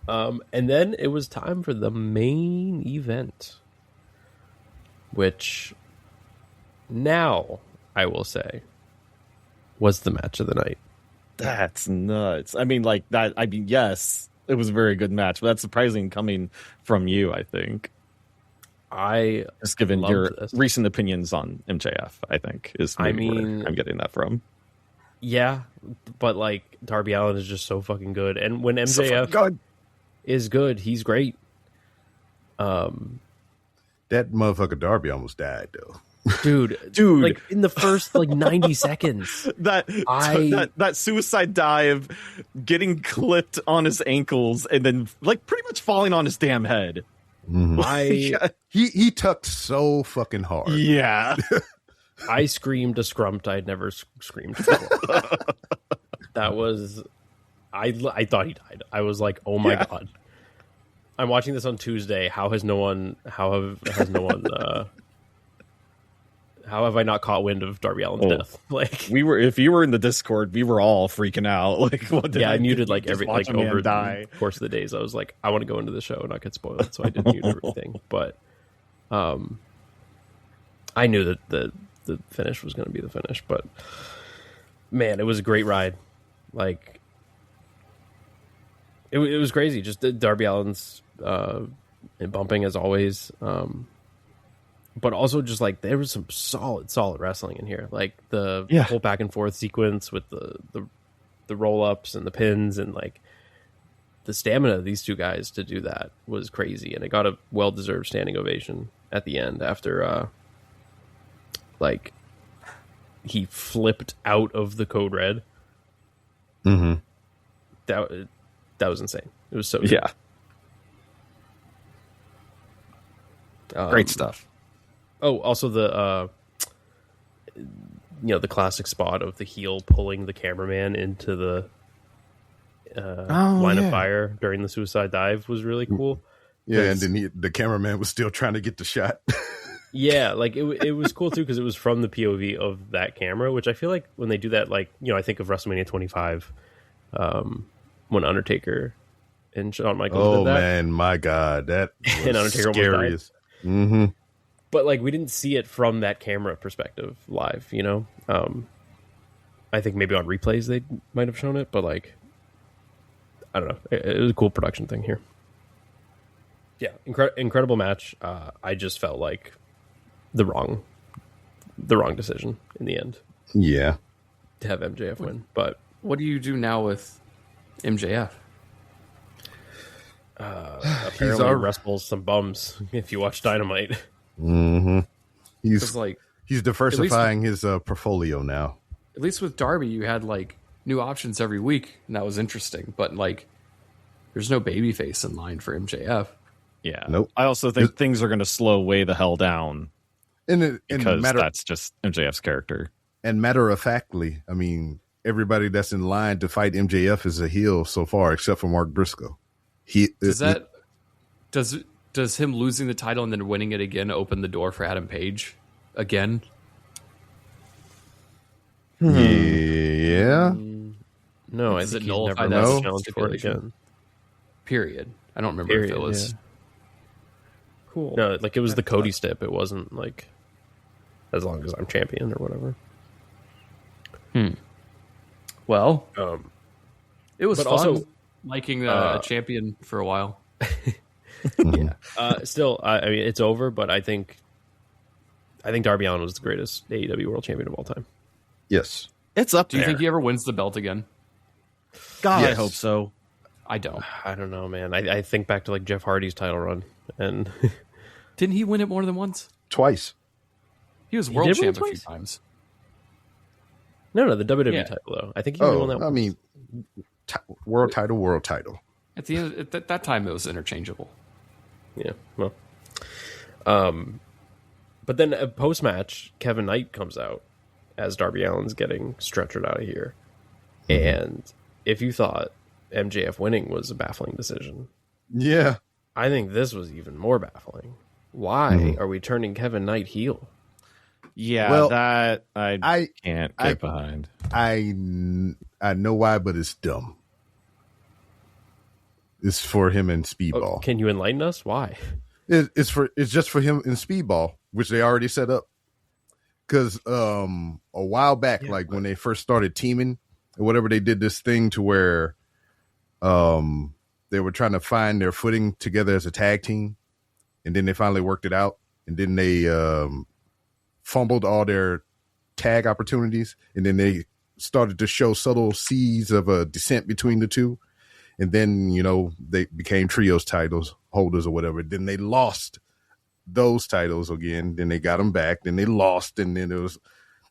And then it was time for the main event, which now I will say was the match of the night. That's nuts. I mean, yes, it was a very good match, but that's surprising coming from you, I think. I just given your recent opinions on MJF, I think is where I'm getting that from. Yeah, but Darby Allin is just so fucking good, and when MJF is good, he's great. That motherfucker Darby almost died though. Dude, in the first 90 seconds, that suicide dive, getting clipped on his ankles, and then pretty much falling on his damn head. Mm-hmm. He tucked so fucking hard. Yeah, I screamed a scrumped I'd never screamed before. That was, I thought he died. I was like, oh my god. I'm watching this on Tuesday. How have I not caught wind of Darby Allin's death? If you were in the Discord, we were all freaking out. I muted over the course of the days. I was like, I want to go into the show and not get spoiled, so I did mute everything. But I knew that the finish was going to be the finish. But man, it was a great ride. It was crazy. Just Darby Allin's bumping as always. But also just there was some solid wrestling in here. The whole back and forth sequence with the roll ups and the pins, and the stamina of these two guys to do that was crazy. And it got a well-deserved standing ovation at the end after he flipped out of the Code Red. Mm-hmm. That was insane. It was so good. Great stuff. Oh, also the classic spot of the heel pulling the cameraman into the line of fire during the suicide dive was really cool. Yeah, and then the cameraman was still trying to get the shot. Yeah, it was cool too because it was from the POV of that camera, which I feel like when they do that, I think of WrestleMania 25, when Undertaker and Shawn Michaels did that. Oh man, my God, that was and Undertaker scariest. Mm-hmm. But we didn't see it from that camera perspective live, I think maybe on replays they might have shown it, but I don't know. It was a cool production thing here. Yeah, incredible match. I just felt like the wrong decision in the end. Yeah, to have MJF win. But what do you do now with MJF? Apparently wrestles some bums if you watch Dynamite. Mm-hmm. He's like he's diversifying his portfolio now. At least with Darby, you had like new options every week, and that was interesting. But like, there's no babyface in line for MJF. Yeah, nope. I also think things are going to slow way the hell down, because that's just MJF's character. And matter of factly, I mean, everybody that's in line to fight MJF is a heel so far, except for Mark Briscoe. Does him losing the title and then winning it again open the door for Adam Page again? Yeah. No, I think he's never challenged for it again. Period. I don't remember if it was. Yeah. Cool. No, like it was the Cody stip. It wasn't like as long as I'm champion or whatever. Well, it was fun also liking a champion for a while. Yeah. Still, I mean, it's over, but I think Darby Allin was the greatest AEW World Champion of all time. Yes, it's up. Do you think he ever wins the belt again? God, yes. I hope so. I don't. I don't know, man. I think back to like Jeff Hardy's title run, and didn't he win it more than once? Twice. He was world champ a few times. No, the WWE title though. I think he won that one. I mean, world title. At the end, at that time, it was interchangeable. Yeah, well, but then post match, Kevin Knight comes out as Darby Allin's getting stretchered out of here, and if you thought MJF winning was a baffling decision, yeah, I think this was even more baffling. Why are we turning Kevin Knight heel? Yeah, well, that I can't get behind. I know why, but it's dumb. It's for him in Speedball. Can you enlighten us? Why? It's just for him in Speedball, which they already set up. Because a while back, when they first started teaming or whatever, they did this thing to where they were trying to find their footing together as a tag team, and then they finally worked it out, and then they fumbled all their tag opportunities, and then they started to show subtle seeds of a descent between the two. And then, they became trios titles holders or whatever. Then they lost those titles again. Then they got them back. Then they lost. And then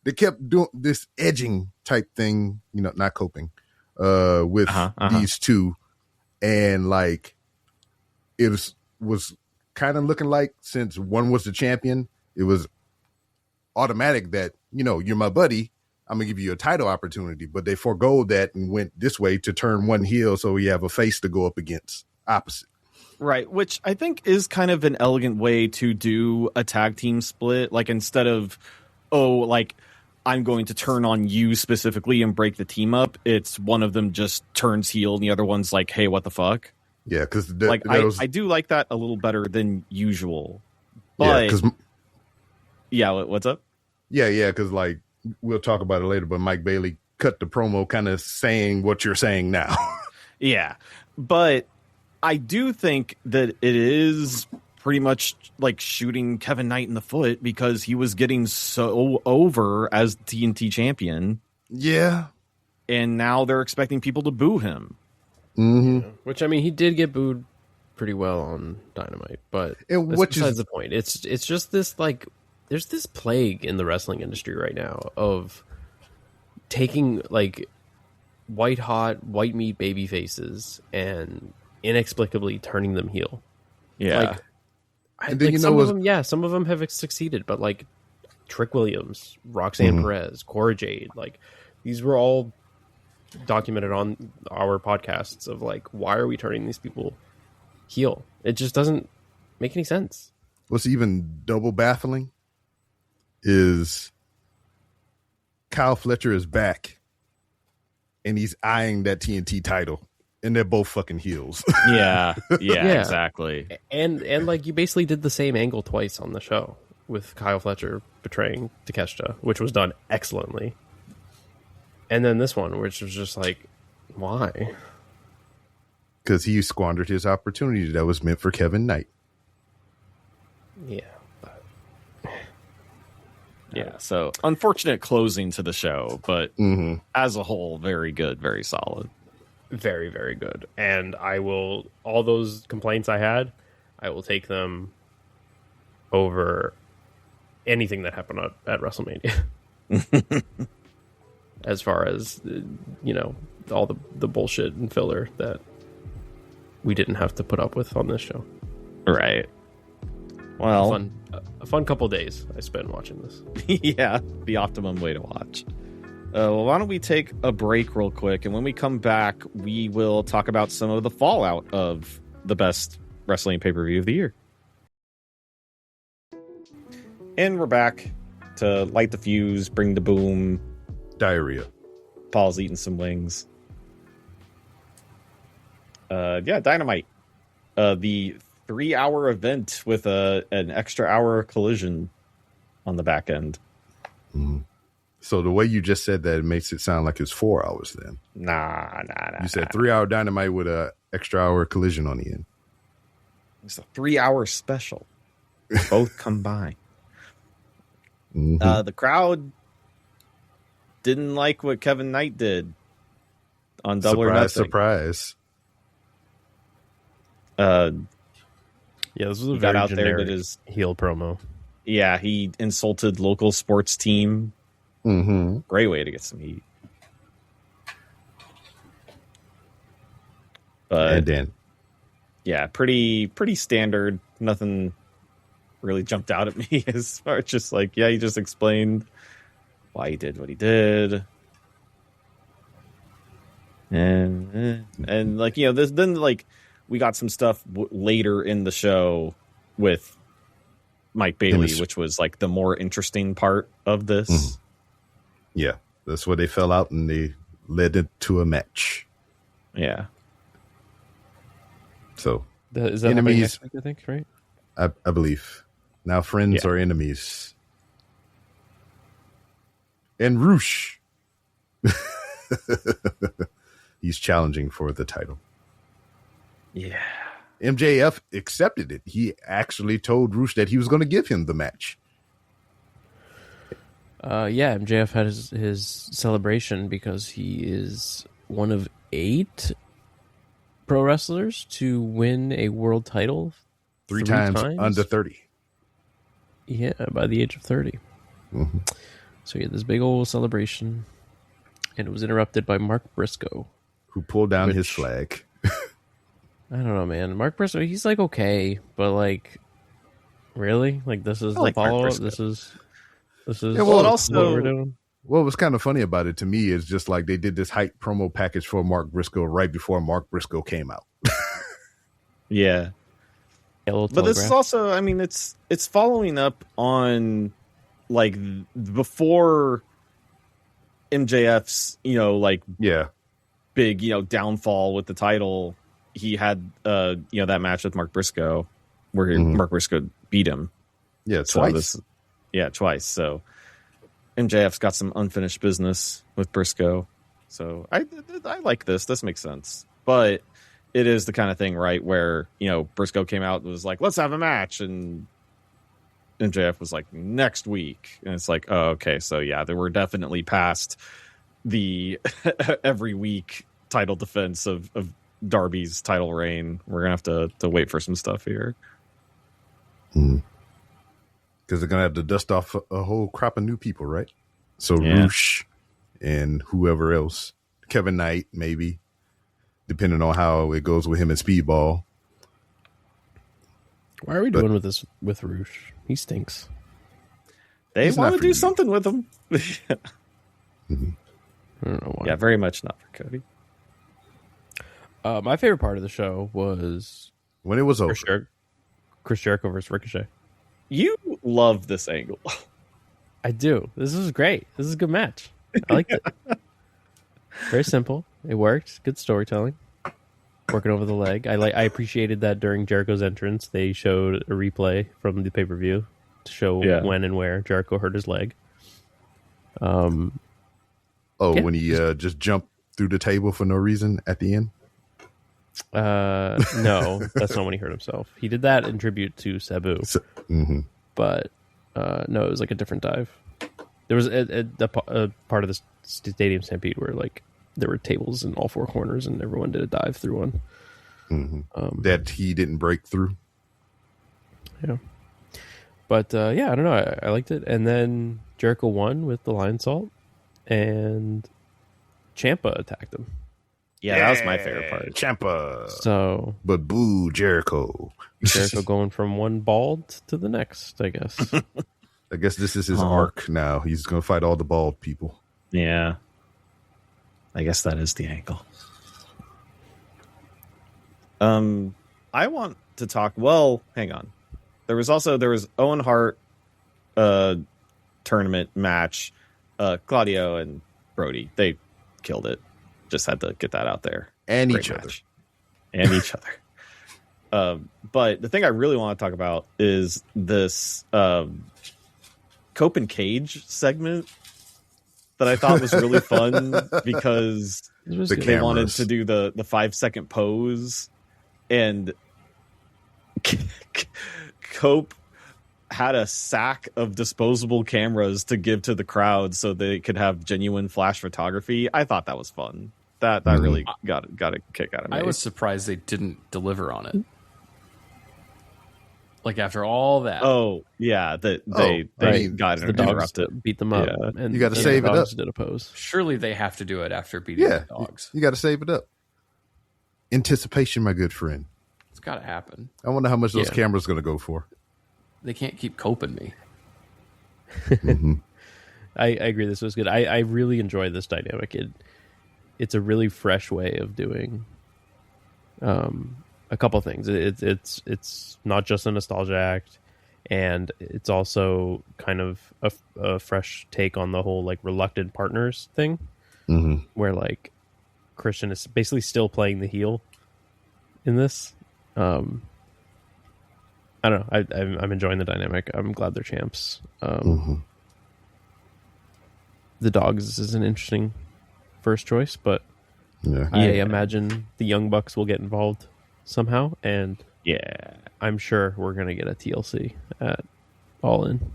they kept doing this edging type thing, not coping with these two. And it was kind of looking like, since one was the champion, it was automatic that, you're my buddy, I'm going to give you a title opportunity, but they forego that and went this way to turn one heel so you have a face to go up against opposite. Right, which I think is kind of an elegant way to do a tag team split. Like, instead of, I'm going to turn on you specifically and break the team up, it's one of them just turns heel and the other one's like, hey, what the fuck? Yeah, because I do like that a little better than usual. But, what's up? Yeah, because we'll talk about it later, but Mike Bailey cut the promo kind of saying what you're saying now. Yeah, but I do think that it is pretty much like shooting Kevin Knight in the foot, because he was getting so over as TNT champion. Yeah. And now they're expecting people to boo him. Mm-hmm. Yeah. Which, I mean, he did get booed pretty well on Dynamite, but that's besides the point. It's just this, there's this plague in the wrestling industry right now of taking white meat baby faces and inexplicably turning them heel. Yeah. Some of them have succeeded, but Trick Williams, Roxanne Perez, Cora Jade, these were all documented on our podcasts of why are we turning these people heel? It just doesn't make any sense. What's even double baffling is Kyle Fletcher is back and he's eyeing that TNT title, and they're both fucking heels. Yeah, exactly. And you basically did the same angle twice on the show with Kyle Fletcher betraying Takeshita, which was done excellently. And then this one, which was just why? Because he squandered his opportunity that was meant for Kevin Knight. Yeah. Yeah, so unfortunate closing to the show, but as a whole, very good, very solid. Very, very good. And I will, all those complaints I had, I will take them over anything that happened at WrestleMania. As far as, all the bullshit and filler that we didn't have to put up with on this show. Right. Well, a fun couple days I spent watching this. Yeah, the optimum way to watch. Well, why don't we take a break real quick, and when we come back, we will talk about some of the fallout of the best wrestling pay-per-view of the year. And we're back to light the fuse, bring the boom. Diarrhea. Paul's eating some wings. Dynamite. The 3-hour event with an extra hour collision on the back end. So the way you just said that, it makes it sound like it's 4 hours then. Nah. You said 3-hour Dynamite with a extra hour collision on the end. It's a 3-hour special. Both combined. The crowd didn't like what Kevin Knight did on Double or Nothing. Surprise. Yeah, this was a very out generic there that is heel promo. Yeah, he insulted local sports team. Great way to get some heat. But And then, yeah, pretty standard. Nothing really jumped out at me as far as just like, he just explained why he did what he did. And like, then like we got some stuff later in the show with Mike Bailey, which was like the more interesting part of this. yeah, that's where they fell out and they led it to a match. Yeah. So Is that enemies, next week, I think, right? I believe. Now friends are enemies. And Roosh. He's challenging for the title. Yeah. MJF accepted it. He actually told Roosh that he was going to give him the match. MJF had his celebration because he is one of 8 pro wrestlers to win a world title Three times under 30. Yeah, by the age of 30. So he had this big old celebration, and it was interrupted by Mark Briscoe, who pulled down his flag. I don't know, man. Mark Briscoe, he's like okay, but like, really, like this is the follow up. This is. Yeah, well, also what we're doing. What was kind of funny about it to me is just like they did this hype promo package for Mark Briscoe right before Mark Briscoe came out. Yeah. But this is also, I mean, it's following up on like before MJF's, big, downfall with the title. He had, that match with Mark Briscoe where Mark Briscoe beat him. Yeah, twice. Twice. So MJF's got some unfinished business with Briscoe. So I like this. This makes sense. But it is the kind of thing, right, where, Briscoe came out and was like, let's have a match. And MJF was like, next week. And it's like, oh, okay. So, yeah, they were definitely past the every week title defense of Darby's title reign. We're going to have to wait for some stuff here. Because they're going to have to dust off a whole crop of new people, right? So Roosh and whoever else. Kevin Knight, maybe. Depending on how it goes with him and Speedball. Why are we doing with this with Roosh? He stinks. They want to do something with him. I don't know why. Yeah, very much not for Cody. My favorite part of the show was when it was over. Chris Jericho versus Ricochet. You love this angle. I do. This is great. This is a good match. I liked it. Very simple. It worked. Good storytelling. Working over the leg. I appreciated that during Jericho's entrance, they showed a replay from the pay-per-view to show when and where Jericho hurt his leg. When he just jumped through the table for no reason at the end? No, that's not when he hurt himself. He did that in tribute to Sabu. But no, it was like a different dive. There was a part of the Stadium Stampede where like there were tables in all four corners and everyone did a dive through one. Mm-hmm. That he didn't break through. Yeah. But I don't know. I liked it. And then Jericho won with the Lion Salt and Ciampa attacked him. Yeah, that was my favorite part. Ciampa. So, but boo, Jericho. Jericho going from one bald to the next, I guess. I guess this is his arc now. He's going to fight all the bald people. Yeah. I guess that is the angle. I want to talk. Well, hang on. There was Owen Hart tournament match. Claudio and Brody, they killed it. Just had to get that out there. And Great each other. match. And each other. But the thing I really want to talk about is this Cope and Cage segment that I thought was really fun because they wanted to do the 5-second pose, and Cope had a sack of disposable cameras to give to the crowd so they could have genuine flash photography. I thought that was fun. That really got a kick out of me. I was surprised they didn't deliver on it. Like after all that. Oh yeah, they got the interrupted. dogs beat them up. Yeah. And You got to save it up. Did a pose. Surely they have to do it after beating the dogs. You got to save it up. Anticipation, my good friend. It's got to happen. I wonder how much those cameras going to go for. They can't keep coping me. I agree. This was good. I really enjoyed this dynamic. It's a really fresh way of doing a couple things. It's not just a nostalgia act, and it's also kind of a fresh take on the whole like reluctant partners thing, where like Christian is basically still playing the heel in this. I don't know. I'm enjoying the dynamic. I'm glad they're champs. The dogs is an interesting first choice, but I imagine the Young Bucks will get involved somehow, and I'm sure we're gonna get a TLC at All In.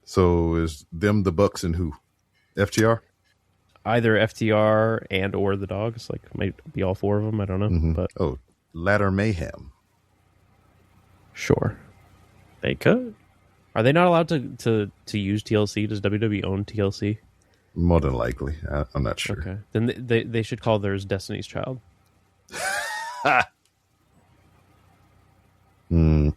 So is them the Bucks and who? FTR? Either FTR and or the dogs. Like might be all four of them. I don't know, but Ladder Mayhem. Sure, they could. Are they not allowed to use TLC? Does WWE own TLC? More than likely. I'm not sure. Okay. Then they should call theirs Destiny's Child. And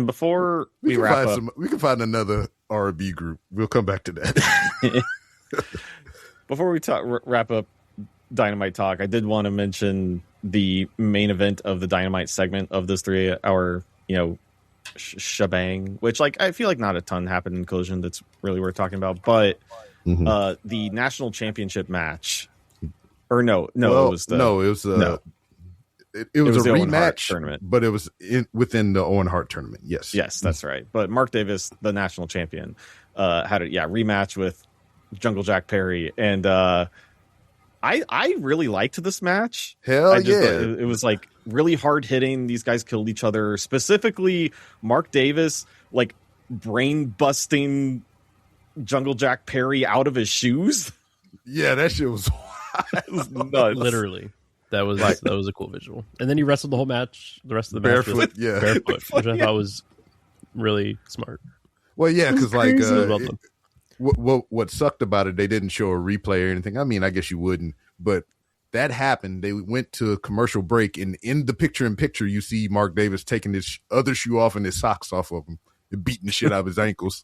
before we wrap up, we can find another R&B group. We'll come back to that. Before we wrap up Dynamite Talk, I did want to mention the main event of the Dynamite segment of this 3-hour, shebang, which like I feel like not a ton happened in Collision that's really worth talking about, but the national championship match, or it was a rematch tournament, but it was within the Owen Hart tournament. Yes, that's right. But Mark Davis, the national champion, had a rematch with Jungle Jack Perry, and I really liked this match. It was like really hard hitting. These guys killed each other. Specifically, Mark Davis like brain busting Jungle Jack Perry out of his shoes. Yeah, that shit was nuts. Literally. That was a cool visual. And then he wrestled the whole match, the rest of the match barefoot, barefoot, which I thought was really smart. Well, yeah, because like what sucked about it, they didn't show a replay or anything. I mean, I guess you wouldn't, but that happened. They went to a commercial break, and in the picture-in-picture, you see Mark Davis taking his other shoe off and his socks off of him and beating the shit out of his ankles.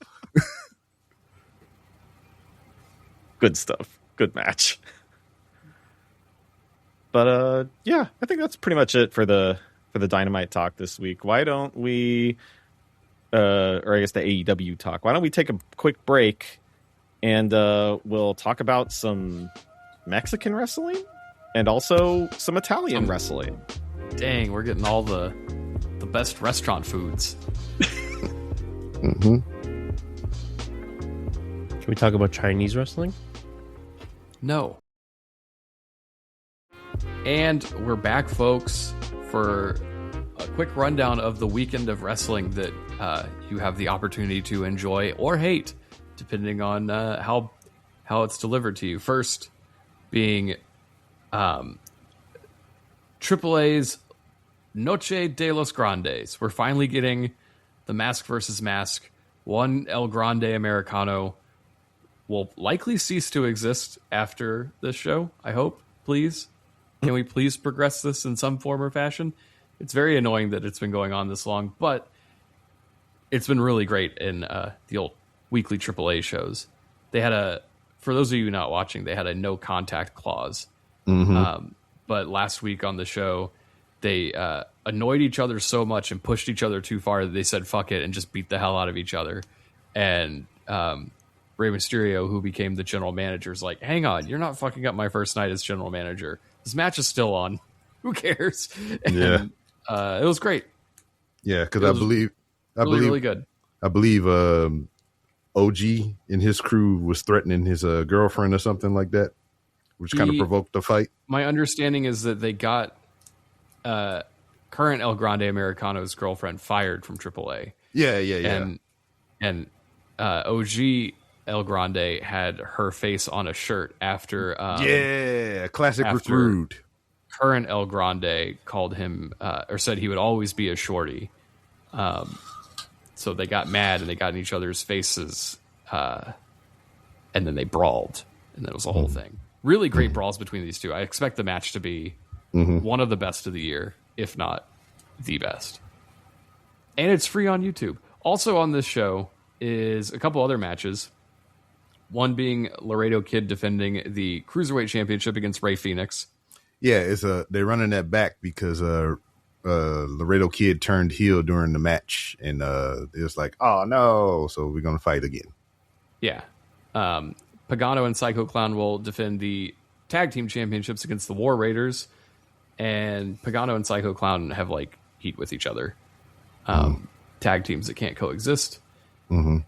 Good stuff. Good match. But I think that's pretty much it for the Dynamite talk this week. Why don't we, or I guess the AEW talk? Why don't we take a quick break and we'll talk about some Mexican wrestling and also some Italian wrestling. Dang, we're getting all the best restaurant foods. Can we talk about Chinese wrestling? No. And we're back, folks, for a quick rundown of the weekend of wrestling that you have the opportunity to enjoy or hate, depending on how it's delivered to you. First being AAA's Noche de los Grandes. We're finally getting the mask versus mask. One El Grande Americano will likely cease to exist after this show, I hope. Please. Can we please progress this in some form or fashion? It's very annoying that it's been going on this long, but it's been really great in the old weekly AAA shows. They had for those of you not watching, they had a no contact clause. But last week on the show, they annoyed each other so much and pushed each other too far that they said fuck it and just beat the hell out of each other. And Rey Mysterio, who became the general manager, is like, hang on, you're not fucking up my first night as general manager. This match is still on. Who cares? And, it was great. Yeah, because I believe really good. I believe OG and his crew was threatening his girlfriend or something like that, which kind of provoked the fight. My understanding is that they got current El Grande Americano's girlfriend fired from AAA. Yeah. And OG El Grande had her face on a shirt after classic recruit. Current El Grande called him or said he would always be a shorty. So they got mad and they got in each other's faces, and then they brawled, and that was the whole thing. Really great brawls between these two. I expect the match to be one of the best of the year, if not the best. And it's free on YouTube. Also on this show is a couple other matches. One being Laredo Kid defending the Cruiserweight Championship against Rey Fenix. Yeah, they're running that back because Laredo Kid turned heel during the match, and it's like, oh no, so we're gonna fight again. Yeah. Pagano and Psycho Clown will defend the tag team championships against the War Raiders, and Pagano and Psycho Clown have like heat with each other. Tag teams that can't coexist.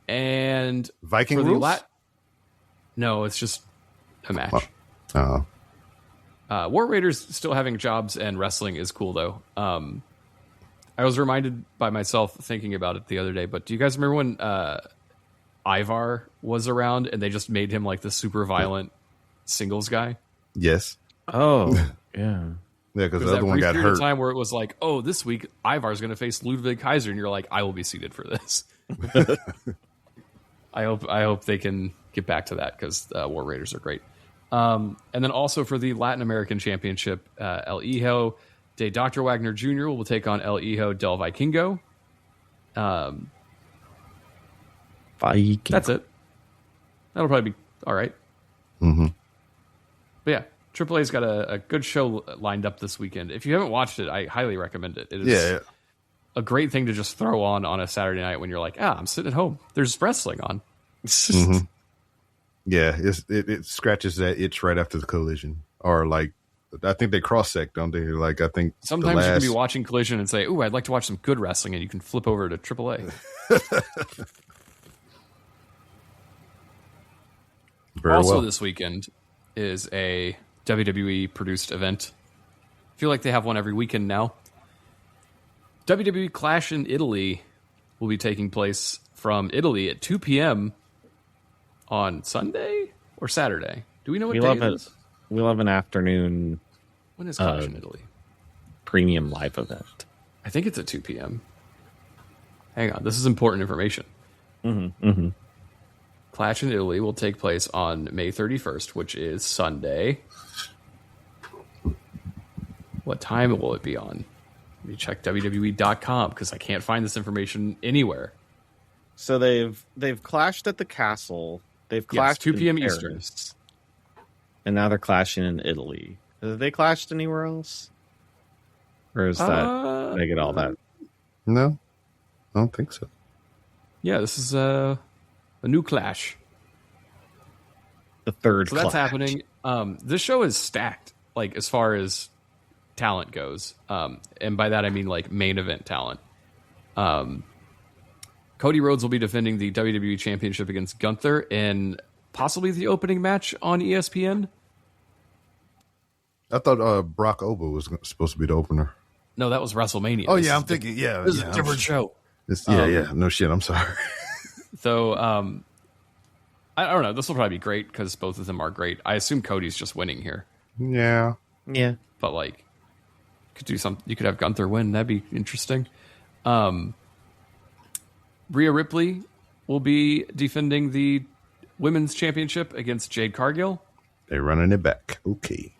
And Viking rules? No, it's just a match. Oh. War Raiders still having jobs and wrestling is cool, though. I was reminded by myself thinking about it the other day, but do you guys remember when Ivar was around and they just made him like the super violent singles guy? Yes. Oh, yeah. Yeah, because the other one got hurt. Time where it was like, oh, this week Ivar's going to face Ludwig Kaiser, and you're like, I will be seated for this. I hope they can get back to that because War Raiders are great. And then also for the Latin American Championship, El Hijo de Dr. Wagner Jr. will take on El Hijo del Vikingo. That's it. That'll probably be all right. But yeah, AAA's got a good show lined up this weekend. If you haven't watched it, I highly recommend it. It is a great thing to just throw on a Saturday night when you're like, I'm sitting at home. There's wrestling on. Yeah, it scratches that itch right after the Collision. Or like, I think they cross-sect, don't they? Like, I think sometimes you can be watching Collision and say, ooh, I'd like to watch some good wrestling, and you can flip over to AAA. This weekend is a WWE-produced event. I feel like they have one every weekend now. WWE Clash in Italy will be taking place from Italy at 2 p.m. on Sunday or Saturday. Do we know what day it is? We'll have an afternoon. When is Clash in Italy? Premium live event. I think it's at 2 p.m. Hang on. This is important information. Clash in Italy will take place on May 31st, which is Sunday. What time will it be on? Let me check WWE.com because I can't find this information anywhere. So they've clashed at the castle. They've clashed 2 p.m. Paris, Eastern. and now they're clashing in Italy. Have they clashed anywhere else? Or is that make it all that? No, I don't think so. Yeah, this is a new clash. The third so that's happening. This show is stacked, like as far as talent goes. And by that I mean like main event talent. Cody Rhodes will be defending the WWE Championship against Gunther in possibly the opening match on ESPN. I thought Brock Oba was supposed to be the opener. No, that was WrestleMania. Oh yeah, I'm thinking. Yeah, This is a different show. Yeah. No shit. I'm sorry. So, I don't know. This will probably be great because both of them are great. I assume Cody's just winning here. Yeah. But like, could do some. You could have Gunther win. That'd be interesting. Rhea Ripley will be defending the women's championship against Jade Cargill. They're running it back. Okay.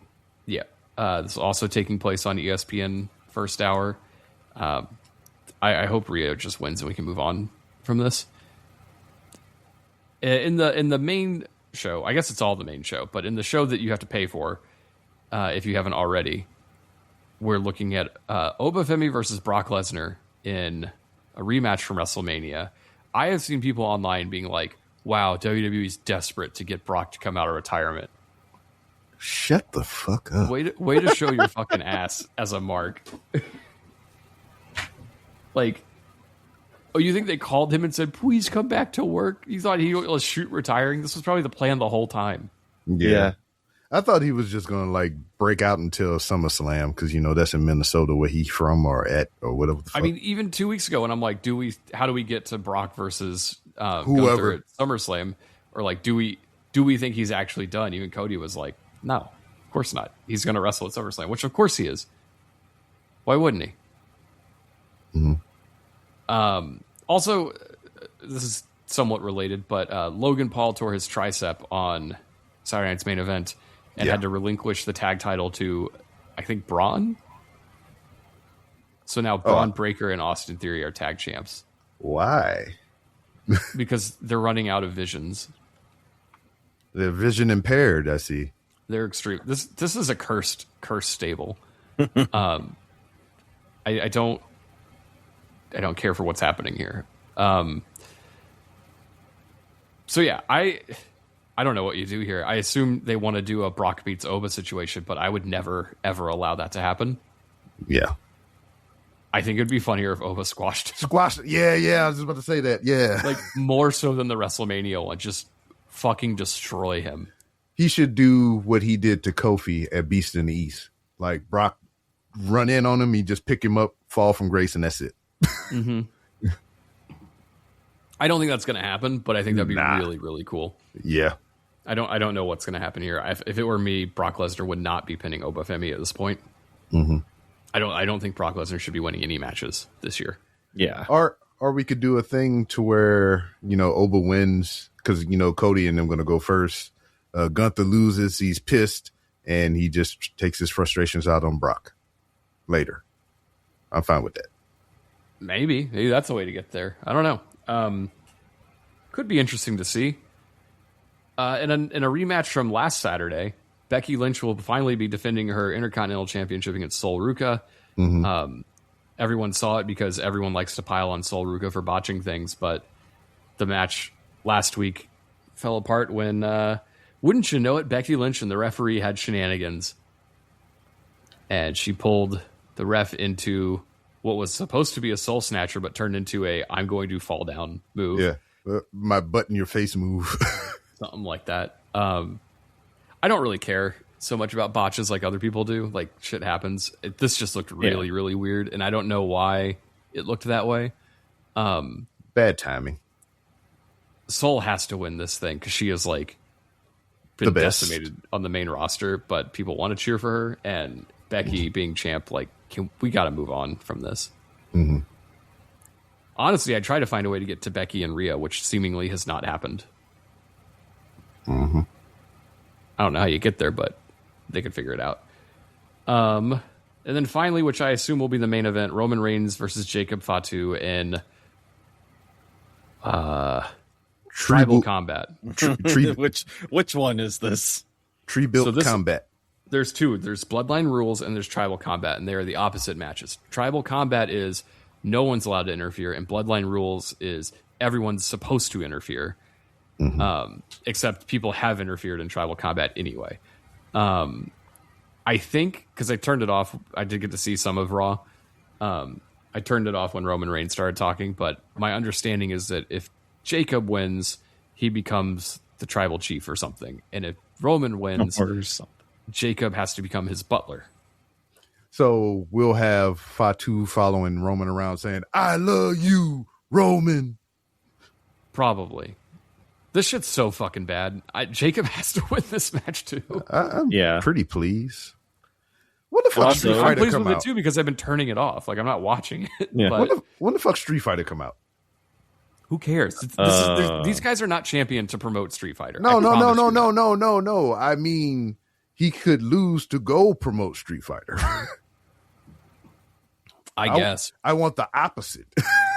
Yeah. This is also taking place on ESPN First Hour. I hope Rhea just wins and we can move on from this. In the main show, I guess it's all the main show, but in the show that you have to pay for, if you haven't already, we're looking at Obafemi versus Brock Lesnar in a rematch from WrestleMania. I have seen people online being like, wow, WWE's desperate to get Brock to come out of retirement. Shut the fuck up. Way to show your fucking ass as a mark. Like, oh, you think they called him and said, please come back to work? You thought he was shoot retiring? This was probably the plan the whole time. Yeah. I thought he was just going to like break out until SummerSlam because, that's in Minnesota where he's from or at or whatever the fuck. I mean, even 2 weeks ago, and I'm like, how do we get to Brock versus whoever Gunther at SummerSlam? Or like, do we think he's actually done? Even Cody was like, no, of course not. He's going to wrestle at SummerSlam, which of course he is. Why wouldn't he? Mm-hmm. Also, this is somewhat related, but Logan Paul tore his tricep on Saturday Night's Main Event and had to relinquish the tag title to, I think, Braun. So now Braun Breaker and Austin Theory are tag champs. Why? Because they're running out of visions. They're vision impaired, I see. They're extreme. This is a cursed stable. I don't care for what's happening here. So yeah, I don't know what you do here. I assume they want to do a Brock beats Oba situation, but I would never ever allow that to happen. Yeah. I think it'd be funnier if Oba squashed him. Yeah, I was just about to say that. Yeah. Like more so than the WrestleMania one. Just fucking destroy him. He should do what he did to Kofi at Beast in the East. Like Brock run in on him, he just pick him up, fall from grace, and that's it. Mm-hmm. I don't think that's going to happen, but I think that'd be really, really cool. Yeah. I don't know what's going to happen here. If it were me, Brock Lesnar would not be pinning Obafemi at this point. Mm-hmm. I don't think Brock Lesnar should be winning any matches this year. Yeah. Or we could do a thing to where, Oba wins because, Cody and them going to go first. Gunther loses. He's pissed and he just takes his frustrations out on Brock later. I'm fine with that. Maybe that's a way to get there. I don't know. Could be interesting to see. In a rematch from last Saturday, Becky Lynch will finally be defending her Intercontinental Championship against Sol Ruca. Mm-hmm. Everyone saw it because everyone likes to pile on Sol Ruca for botching things, but the match last week fell apart when, wouldn't you know it, Becky Lynch and the referee had shenanigans. And she pulled the ref into what was supposed to be a soul snatcher, but turned into a I'm going to fall down move. Yeah, my butt in your face move. Something like that. I don't really care so much about botches like other people do. Like, shit happens. This just looked really, really weird, and I don't know why it looked that way. Bad timing. Soul has to win this thing because she is, like, been decimated on the main roster, but people want to cheer for her, and Becky being champ, like, we got to move on from this. Mm-hmm. Honestly, I tried to find a way to get to Becky and Rhea, which seemingly has not happened. Mm-hmm. I don't know how you get there, but they could figure it out. And then finally, which I assume will be the main event, Roman Reigns versus Jacob Fatu in tribal combat. Which one is this? Tree built combat. There's two. There's Bloodline Rules and there's Tribal Combat, and they are the opposite matches. Tribal Combat is no one's allowed to interfere, and Bloodline Rules is everyone's supposed to interfere. Mm-hmm. Except people have interfered in Tribal Combat anyway. I think, because I turned it off, I did get to see some of Raw. I turned it off when Roman Reigns started talking, but my understanding is that if Jacob wins, he becomes the tribal chief or something. And if Roman wins, Jacob has to become his butler. So we'll have Fatu following Roman around saying, "I love you, Roman." Probably. This shit's so fucking bad. Jacob has to win this match too. I'm pretty pleased. When the fuck Also, Street I'm Fighter pleased come with out? it too because I've been turning it off. Like I'm not watching it. Yeah. But When the fuck Street Fighter come out? who cares? These guys are not championed to promote Street Fighter. No. I promise you. I mean, he could lose to go promote Street Fighter. I guess. I want the opposite.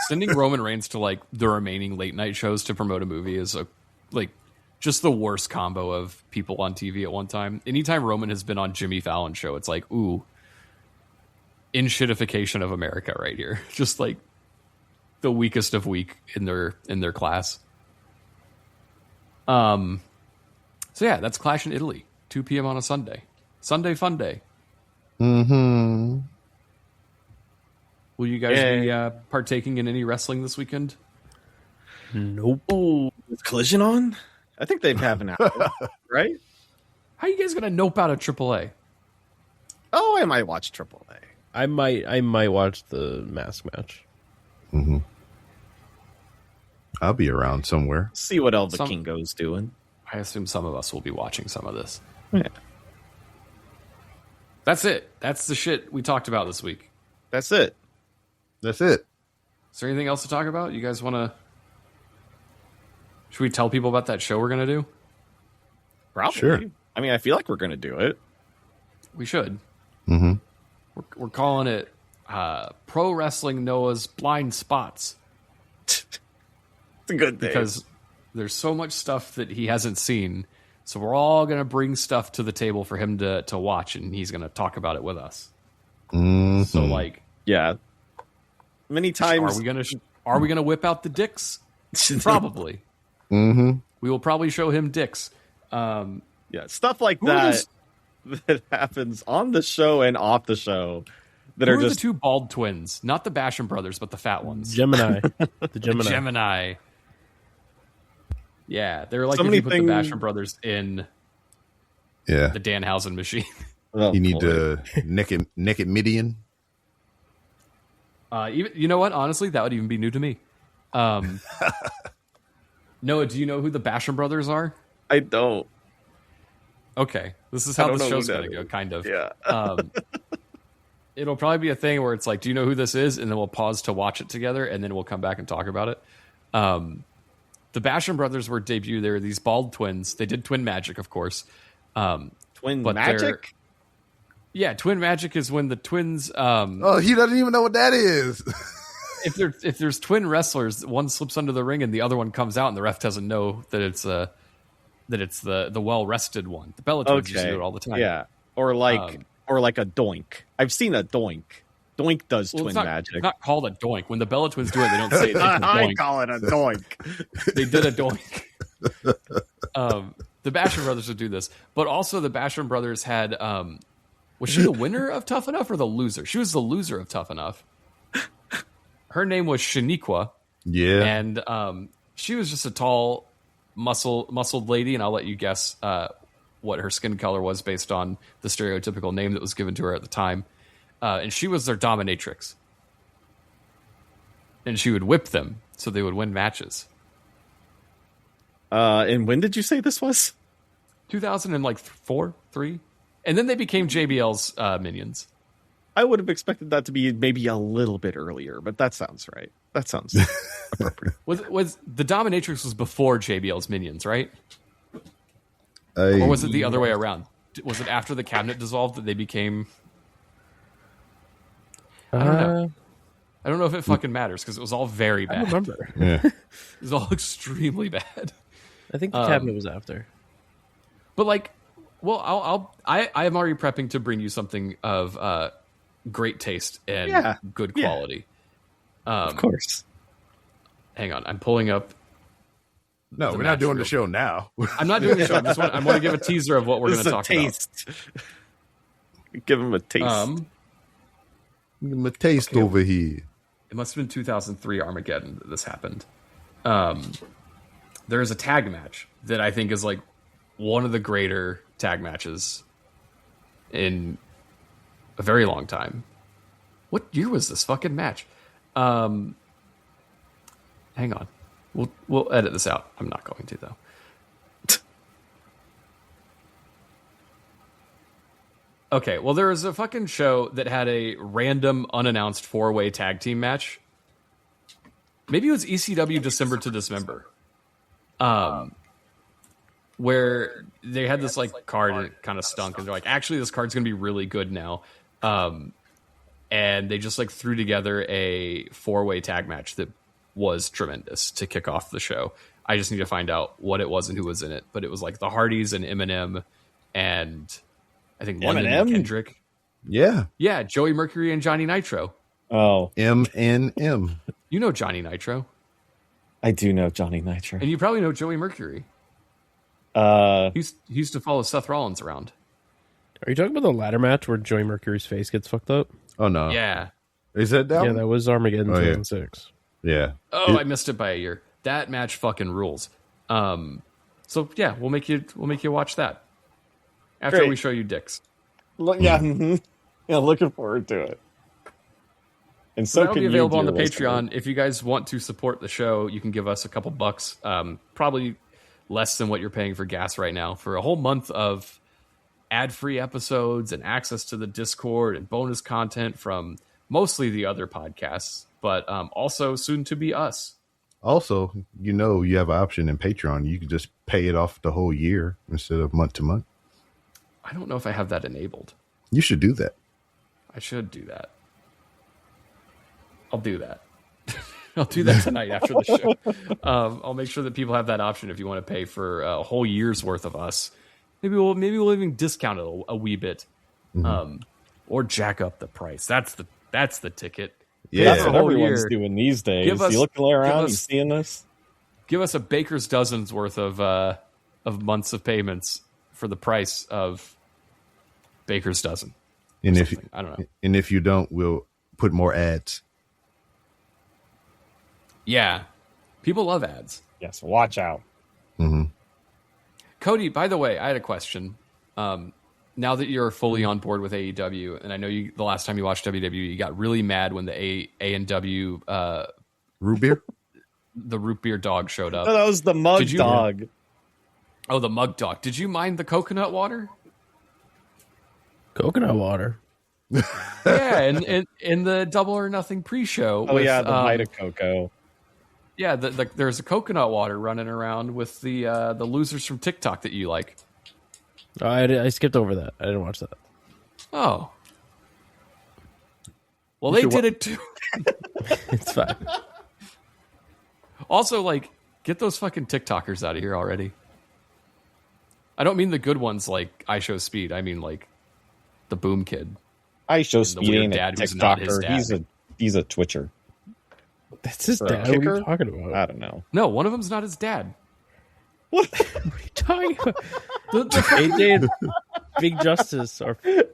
Sending Roman Reigns to like the remaining late night shows to promote a movie is just the worst combo of people on TV at one time. Anytime Roman has been on Jimmy Fallon's show, it's like, ooh, in shitification of America right here. Just like the weakest of weak in their class. So yeah, that's Clash in Italy, 2 p.m. on a Sunday. Sunday fun day. Mm-hmm. Will you guys be partaking in any wrestling this weekend? Nope. Oh, is Collision on? I think they have an hour, right? How are you guys gonna nope out of AAA? Oh, I might watch AAA. I might watch the mask match. Mm-hmm. I'll be around somewhere. See what El Vikingo's doing. I assume some of us will be watching some of this. Yeah. That's it. That's the shit we talked about this week. That's it. That's it. Is there anything else to talk about? You guys want to... Should we tell people about that show we're going to do? Probably. Sure. I mean, I feel like we're going to do it. We should. Mm-hmm. We're calling it Pro Wrestling Noah's Blind Spots. It's a good thing. Because there's so much stuff that he hasn't seen. So we're all going to bring stuff to the table for him to watch, and he's going to talk about it with us. Mm-hmm. So, like... Yeah. Many times... Are we gonna whip out the dicks? Probably. Mm-hmm. We will probably show him dicks. Yeah, stuff like that happens on the show and off the show that Who are are just the two bald twins? Not the Basham brothers, but the fat ones. Gemini. The Gemini. Gemini. Yeah, they're like So if many you put the Basham brothers in Yeah. the Danhausen machine. Oh, You need boy. to naked Midian. Even, you know what? Honestly, that would even be new to me. Noah, do you know who the Basham brothers are? I don't. Okay, this is I how don't the know show's who that going to go, is. kind of. Yeah. It'll probably be a thing where it's like, do you know who this is? And then we'll pause to watch it together, and then we'll come back and talk about it. The Basham brothers were debuted. They were these bald twins. They did twin magic, of course. Twin but magic? Yeah, twin magic is when the twins... Oh, he doesn't even know what that is. if there's twin wrestlers, one slips under the ring and the other one comes out, and the ref doesn't know that it's the well rested one. The Bella twins used to do it all the time. Yeah, or like a doink. I've seen a doink. Doink does twin it's not, magic. It's not called a doink. When the Bella twins do it, they don't say it. They just I doink. call it a doink. They did a doink. The Basham brothers would do this, but also the Basham brothers had. Was she the winner of Tough Enough or the loser? She was the loser of Tough Enough. Her name was Shaniqua. Yeah. And she was just a tall, muscled lady, and I'll let you guess what her skin color was based on the stereotypical name that was given to her at the time. And she was their dominatrix. And she would whip them so they would win matches. And when did you say this was? 2004, 3? And then they became JBL's minions. I would have expected that to be maybe a little bit earlier, but that sounds right. That sounds appropriate. Was the dominatrix was before JBL's minions, right? Hey. Or was it the other way around? Was it after the cabinet dissolved that they became... I don't know. I don't know if it fucking matters because it was all very bad. I remember. Yeah. It was all extremely bad. I think the cabinet was after. But like, well, I am already prepping to bring you something of great taste and good quality. Of course. Hang on, I'm pulling up. No, we're not doing the show now. I'm not doing the show. I want to give a teaser of what we're going to talk taste. Give him a taste. Give him a taste over here. It must have been 2003 Armageddon that this happened. There is a tag match that I think is like one of the greater tag matches in a very long time. What year was this fucking match? Hang on. We'll edit this out. I'm not going to, though. Okay, well, there was a fucking show that had a random, unannounced 4-way tag team match. Maybe it was ECW December to Dismember. Where they had this like card and it kind of stunk, and they're like, actually, this card's gonna be really good now. And they just like threw together a 4-way tag match that was tremendous to kick off the show. I just need to find out what it was and who was in it, but it was like the Hardys and Eminem and I think London and Kendrick. Yeah. Yeah, Joey Mercury and Johnny Nitro. Oh. MNM. You know Johnny Nitro. I do know Johnny Nitro. And you probably know Joey Mercury. He used to follow Seth Rollins around. Are you talking about the ladder match where Joey Mercury's face gets fucked up? Oh, no. Yeah. Is that that Yeah, one? that was Armageddon Oh, yeah. 2006. Yeah. Oh, I missed it by a year. That match fucking rules. So yeah, we'll make you watch that after Great. we show you dicks. Yeah, yeah, looking forward to it. And so That'll can be available you, on the dear listener. Patreon. If you guys want to support the show, you can give us a couple bucks, probably less than what you're paying for gas right now, for a whole month of ad-free episodes and access to the Discord and bonus content from mostly the other podcasts, but also soon to be us. Also, you have an option in Patreon. You can just pay it off the whole year instead of month to month. I don't know if I have that enabled. You should do that. I should do that. I'll do that. I'll do that tonight after the show. I'll make sure that people have that option if you want to pay for a whole year's worth of us. Maybe we'll even discount it a wee bit, or jack up the price. That's the ticket. Yeah. That's what everyone's doing these days. You looking around, you seeing this? Give us a baker's dozen's worth of months of payments for the price of baker's dozen. And I don't know. And if you don't, we'll put more ads. Yeah, people love ads. Yes, watch out. Mm-hmm. Cody, by the way, I had a question. Now that you're fully on board with AEW, and I know the last time you watched WWE, you got really mad when the A&W Root beer? the root beer dog showed up. Oh, that was the mug you- dog. Oh, the mug dog. Did you mind the coconut water? Coconut water. Yeah, and in the Double or Nothing pre-show. Oh with, yeah, the Vita Coco. Yeah, there's a coconut water running around with the losers from TikTok that you like. I skipped over that. I didn't watch that. Oh. Well, they did it too. It's fine. Also, like, get those fucking TikTokers out of here already. I don't mean the good ones like I Show Speed. I mean, like, the Boom Kid. I Show the Speed weird ain't a dad who's not his TikToker. dad. He's a Twitcher. That's his For a dad. What are kicker? you talking about? I don't know. No, one of them's not his dad. What are you talking about? AJ and Big Justice are. Who's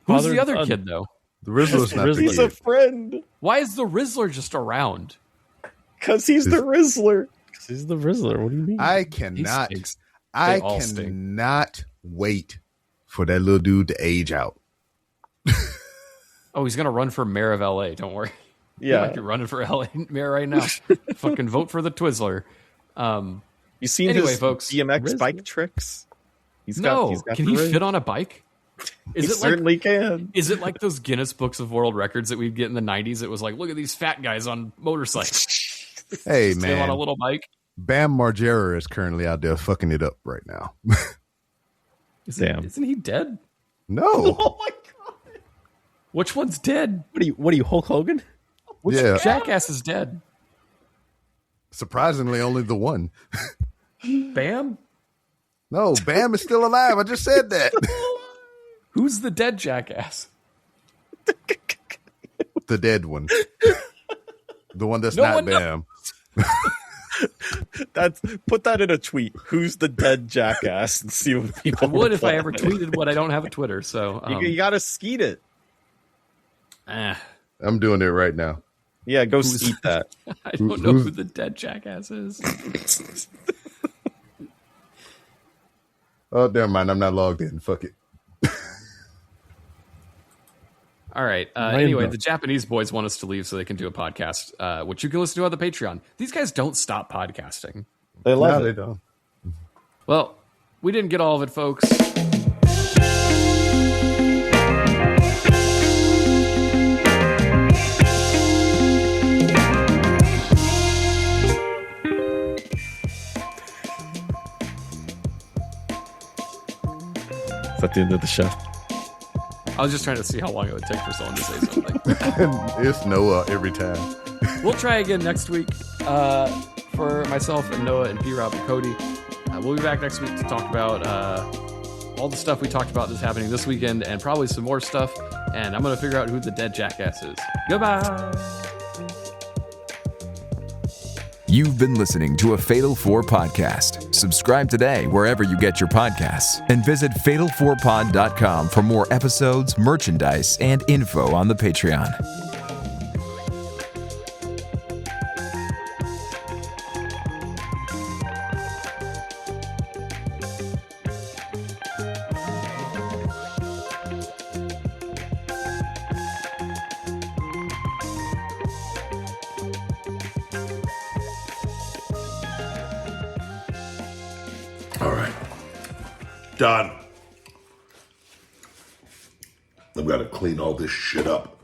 Father the and other son. kid, though? The Rizzler's not the He's a kid. friend. Why is the Rizzler just around? Because he's the Rizzler. He's the Rizzler. What do you mean? I He cannot. stinks. I They all stink. cannot wait for that little dude to age out. Oh, he's gonna run for mayor of LA. Don't worry. He Yeah. might be running for LA mayor right now. Fucking vote for the Twizzler. You seen Anyway, his folks. BMX bike tricks? He's Can the he ring. fit on a bike? He Is it like certainly can. Is it like those Guinness Books of World Records that we'd get in the 90s? It was like, look at these fat guys on motorcycles. Hey, Still on a man. little bike. Bam Margera is currently out there fucking it up right now. Damn. Isn't he dead? No. Oh my god! Which one's dead? What are you, Hulk Hogan? Yeah. Jackass is dead. Surprisingly, only the one. Bam? No, Bam is still alive. I just said that. Who's the dead Jackass? The dead one. The one that's No not one Bam. Put that in a tweet. Who's the dead jackass? And see what I people would if I reply. ever tweeted what I don't have a Twitter, so You gotta skeet it. I'm doing it right now. Yeah, go skeet that. I don't know who the dead Jackass is. Oh, never mind. I'm not logged in. Fuck it. All right. Anyway, the Japanese boys want us to leave so they can do a podcast, which you can listen to on the Patreon. These guys don't stop podcasting. They love it. They don't. Well, we didn't get all of it, folks. Is that the end of the show? I was just trying to see how long it would take for someone to say something. It's Noah every time. We'll try again next week. For myself and Noah and P-Rob and Cody, we'll be back next week to talk about all the stuff we talked about that's happening this weekend and probably some more stuff. And I'm going to figure out who the dead jackass is. Goodbye. You've been listening to a Fatal 4 podcast. Subscribe today wherever you get your podcasts and visit fatal4pod.com for more episodes, merchandise, and info on the Patreon. All right. Done. I've got to clean all this shit up.